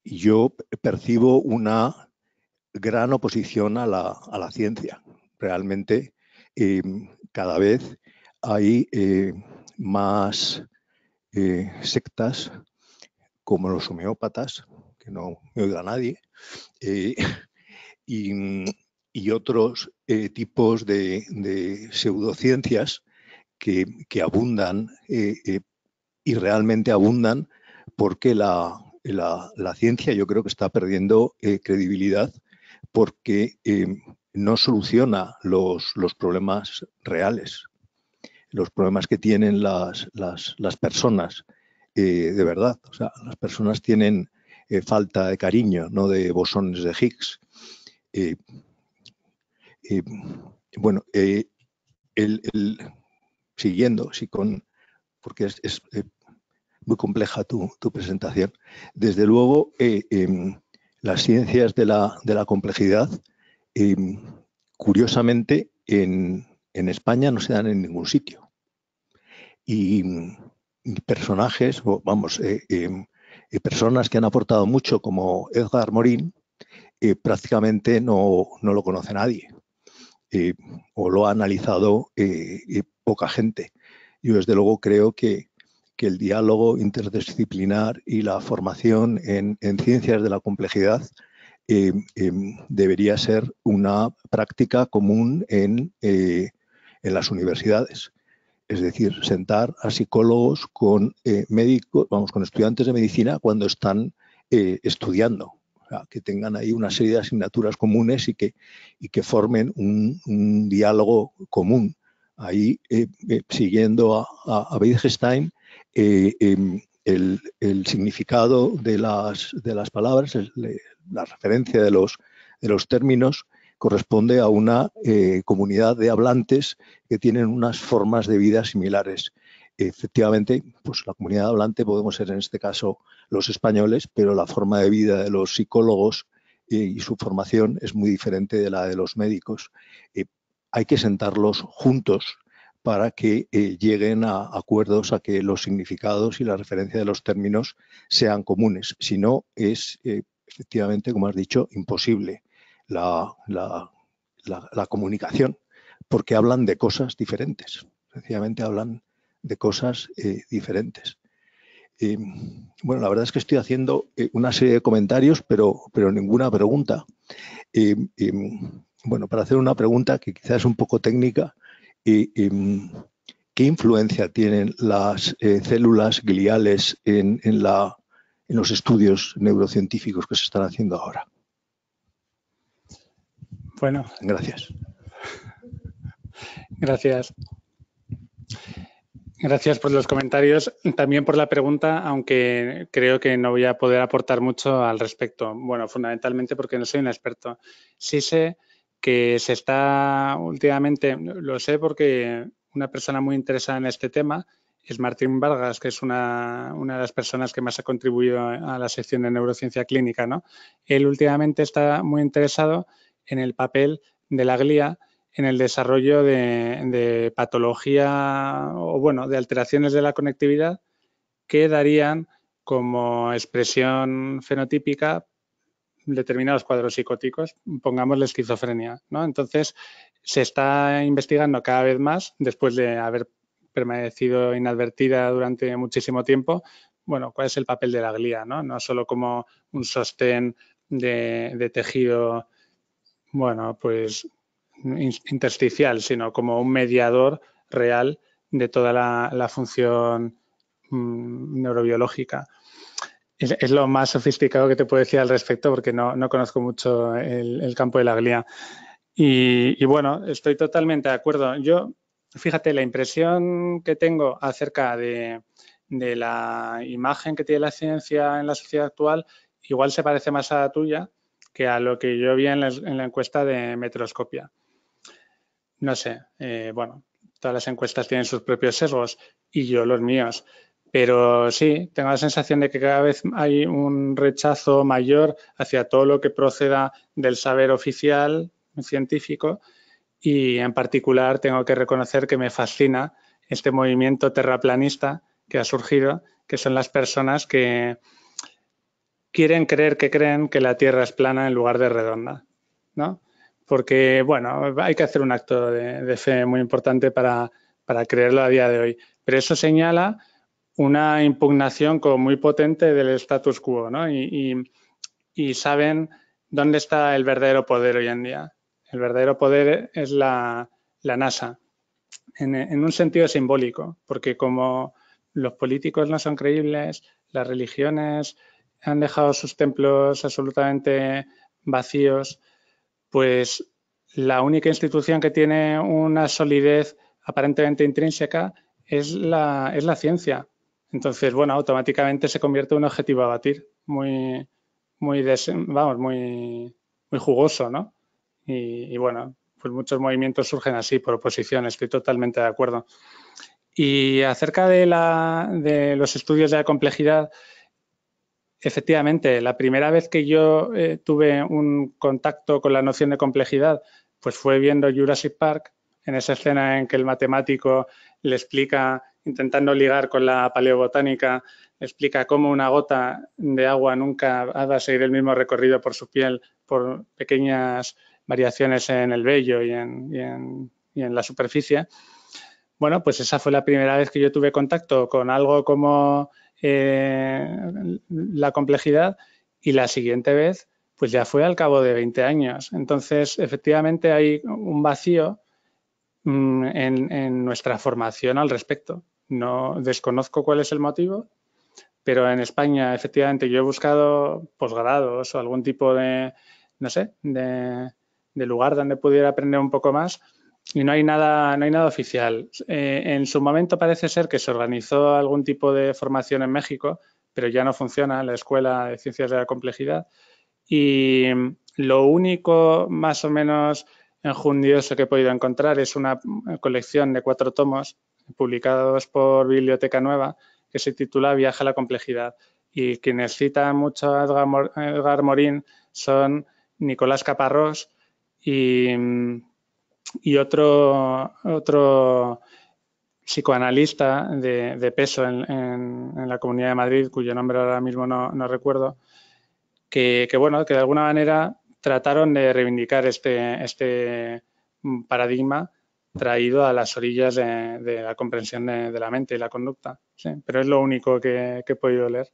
yo percibo una gran oposición a la ciencia. Realmente, cada vez hay más sectas como los homeópatas, que no me oiga nadie, y otros tipos de pseudociencias que abundan y realmente abundan, porque la ciencia yo creo que está perdiendo credibilidad, porque no soluciona los problemas reales, los problemas que tienen las personas de verdad. O sea, las personas tienen falta de cariño, no de bosones de Higgs. Bueno, siguiendo, porque es muy compleja tu presentación. Desde luego, las ciencias de la complejidad, curiosamente, en España no se dan en ningún sitio. Y personajes, vamos, personas que han aportado mucho, como Edgar Morin, prácticamente no lo conoce nadie. O lo ha analizado poca gente. Yo, desde luego, creo que el diálogo interdisciplinar y la formación en ciencias de la complejidad debería ser una práctica común en las universidades. Es decir, sentar a psicólogos con médicos, con estudiantes de medicina cuando están estudiando. O sea, que tengan ahí una serie de asignaturas comunes y que formen un diálogo común. Ahí, siguiendo a Wittgenstein, el significado de las palabras, la referencia de los términos, corresponde a una comunidad de hablantes que tienen unas formas de vida similares. Efectivamente, pues la comunidad hablante podemos ser en este caso los españoles, pero la forma de vida de los psicólogos y su formación es muy diferente de la de los médicos. Hay que sentarlos juntos para que lleguen a acuerdos, a que los significados y la referencia de los términos sean comunes. Si no, es efectivamente, como has dicho, imposible la comunicación, porque hablan de cosas diferentes. Sencillamente hablan de cosas diferentes. Bueno, la verdad es que estoy haciendo una serie de comentarios, pero ninguna pregunta. Bueno, para hacer una pregunta que quizás es un poco técnica, ¿qué influencia tienen las células gliales en los estudios neurocientíficos que se están haciendo ahora? Bueno. Gracias. Gracias. Gracias por los comentarios, también por la pregunta, aunque creo que no voy a poder aportar mucho al respecto. Bueno, fundamentalmente porque no soy un experto. Sí sé que se está últimamente, lo sé porque una persona muy interesada en este tema es Martín Vargas, que es una de las personas que más ha contribuido a la sección de neurociencia clínica, ¿no? Él últimamente está muy interesado en el papel de la glía en el desarrollo de patología o, bueno, de alteraciones de la conectividad que darían como expresión fenotípica determinados cuadros psicóticos, pongamos la esquizofrenia, ¿no? Entonces, se está investigando cada vez más, después de haber permanecido inadvertida durante muchísimo tiempo, bueno, cuál es el papel de la glía, ¿no? No solo como un sostén de tejido, bueno, pues intersticial, sino como un mediador real de toda la función neurobiológica. Es lo más sofisticado que te puedo decir al respecto porque no conozco mucho el campo de la glía. Y bueno, estoy totalmente de acuerdo. Yo, fíjate, la impresión que tengo acerca de la imagen que tiene la ciencia en la sociedad actual igual se parece más a la tuya que a lo que yo vi en la encuesta de Metroscopia. No sé, bueno, todas las encuestas tienen sus propios sesgos y yo los míos. Pero sí, tengo la sensación de que cada vez hay un rechazo mayor hacia todo lo que proceda del saber oficial científico y en particular tengo que reconocer que me fascina este movimiento terraplanista que ha surgido, que son las personas que quieren creer que creen que la Tierra es plana en lugar de redonda, ¿no? Porque, bueno, hay que hacer un acto de fe muy importante para creerlo a día de hoy. Pero eso señala una impugnación como muy potente del status quo, ¿no? Y y saben dónde está el verdadero poder hoy en día. El verdadero poder es la NASA, en un sentido simbólico, porque como los políticos no son creíbles, las religiones han dejado sus templos absolutamente vacíos, pues la única institución que tiene una solidez aparentemente intrínseca es la ciencia. Entonces, bueno, automáticamente se convierte en un objetivo a batir, muy jugoso, ¿no? Y bueno, pues muchos movimientos surgen así por oposición, estoy totalmente de acuerdo. Y acerca de los estudios de la complejidad, efectivamente, la primera vez que yo tuve un contacto con la noción de complejidad, pues fue viendo Jurassic Park, en esa escena en que el matemático le explica, intentando ligar con la paleobotánica, le explica cómo una gota de agua nunca va a seguir el mismo recorrido por su piel por pequeñas variaciones en el vello y en la superficie. Bueno, pues esa fue la primera vez que yo tuve contacto con algo como la complejidad, y la siguiente vez pues ya fue al cabo de 20 años. Entonces, efectivamente hay un vacío en nuestra formación al respecto. No desconozco cuál es el motivo, pero en España efectivamente yo he buscado posgrados o algún tipo de, no sé, de lugar donde pudiera aprender un poco más, y no hay nada oficial. En su momento parece ser que se organizó algún tipo de formación en México, pero ya no funciona la Escuela de Ciencias de la Complejidad, y lo único más o menos enjundioso que he podido encontrar es una colección de 4 tomos publicados por Biblioteca Nueva que se titula Viaje a la complejidad, y quienes citan mucho a Edgar Morin son Nicolás Caparrós y otro psicoanalista de peso en la Comunidad de Madrid, cuyo nombre ahora mismo no recuerdo, que de alguna manera trataron de reivindicar este paradigma traído a las orillas de la comprensión de la mente y la conducta. Sí, pero es lo único que he podido leer.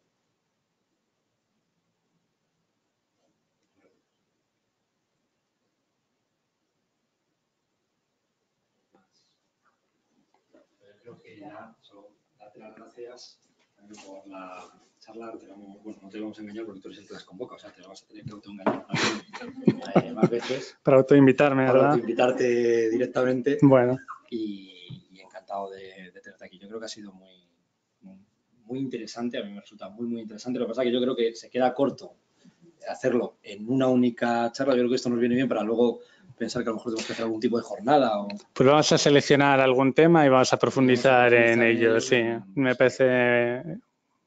Creo que ya solo darte las gracias por la charla. No te vamos a engañar porque tú eres el que las convoca, o sea, te vas a tener que autoengañar más veces. Para autoinvitarme, ¿verdad? Para autoinvitarte directamente. Bueno. Y encantado de tenerte aquí. Yo creo que ha sido muy interesante, a mí me resulta muy interesante. Lo que pasa es que yo creo que se queda corto hacerlo en una única charla. Yo creo que esto nos viene bien para luego pensar que a lo mejor tenemos que hacer algún tipo de jornada. Pues vamos a seleccionar algún tema y vamos a profundizar en ello. Sí, me parece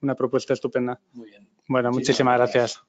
una propuesta estupenda. Muy bien. Bueno, muchísimas gracias.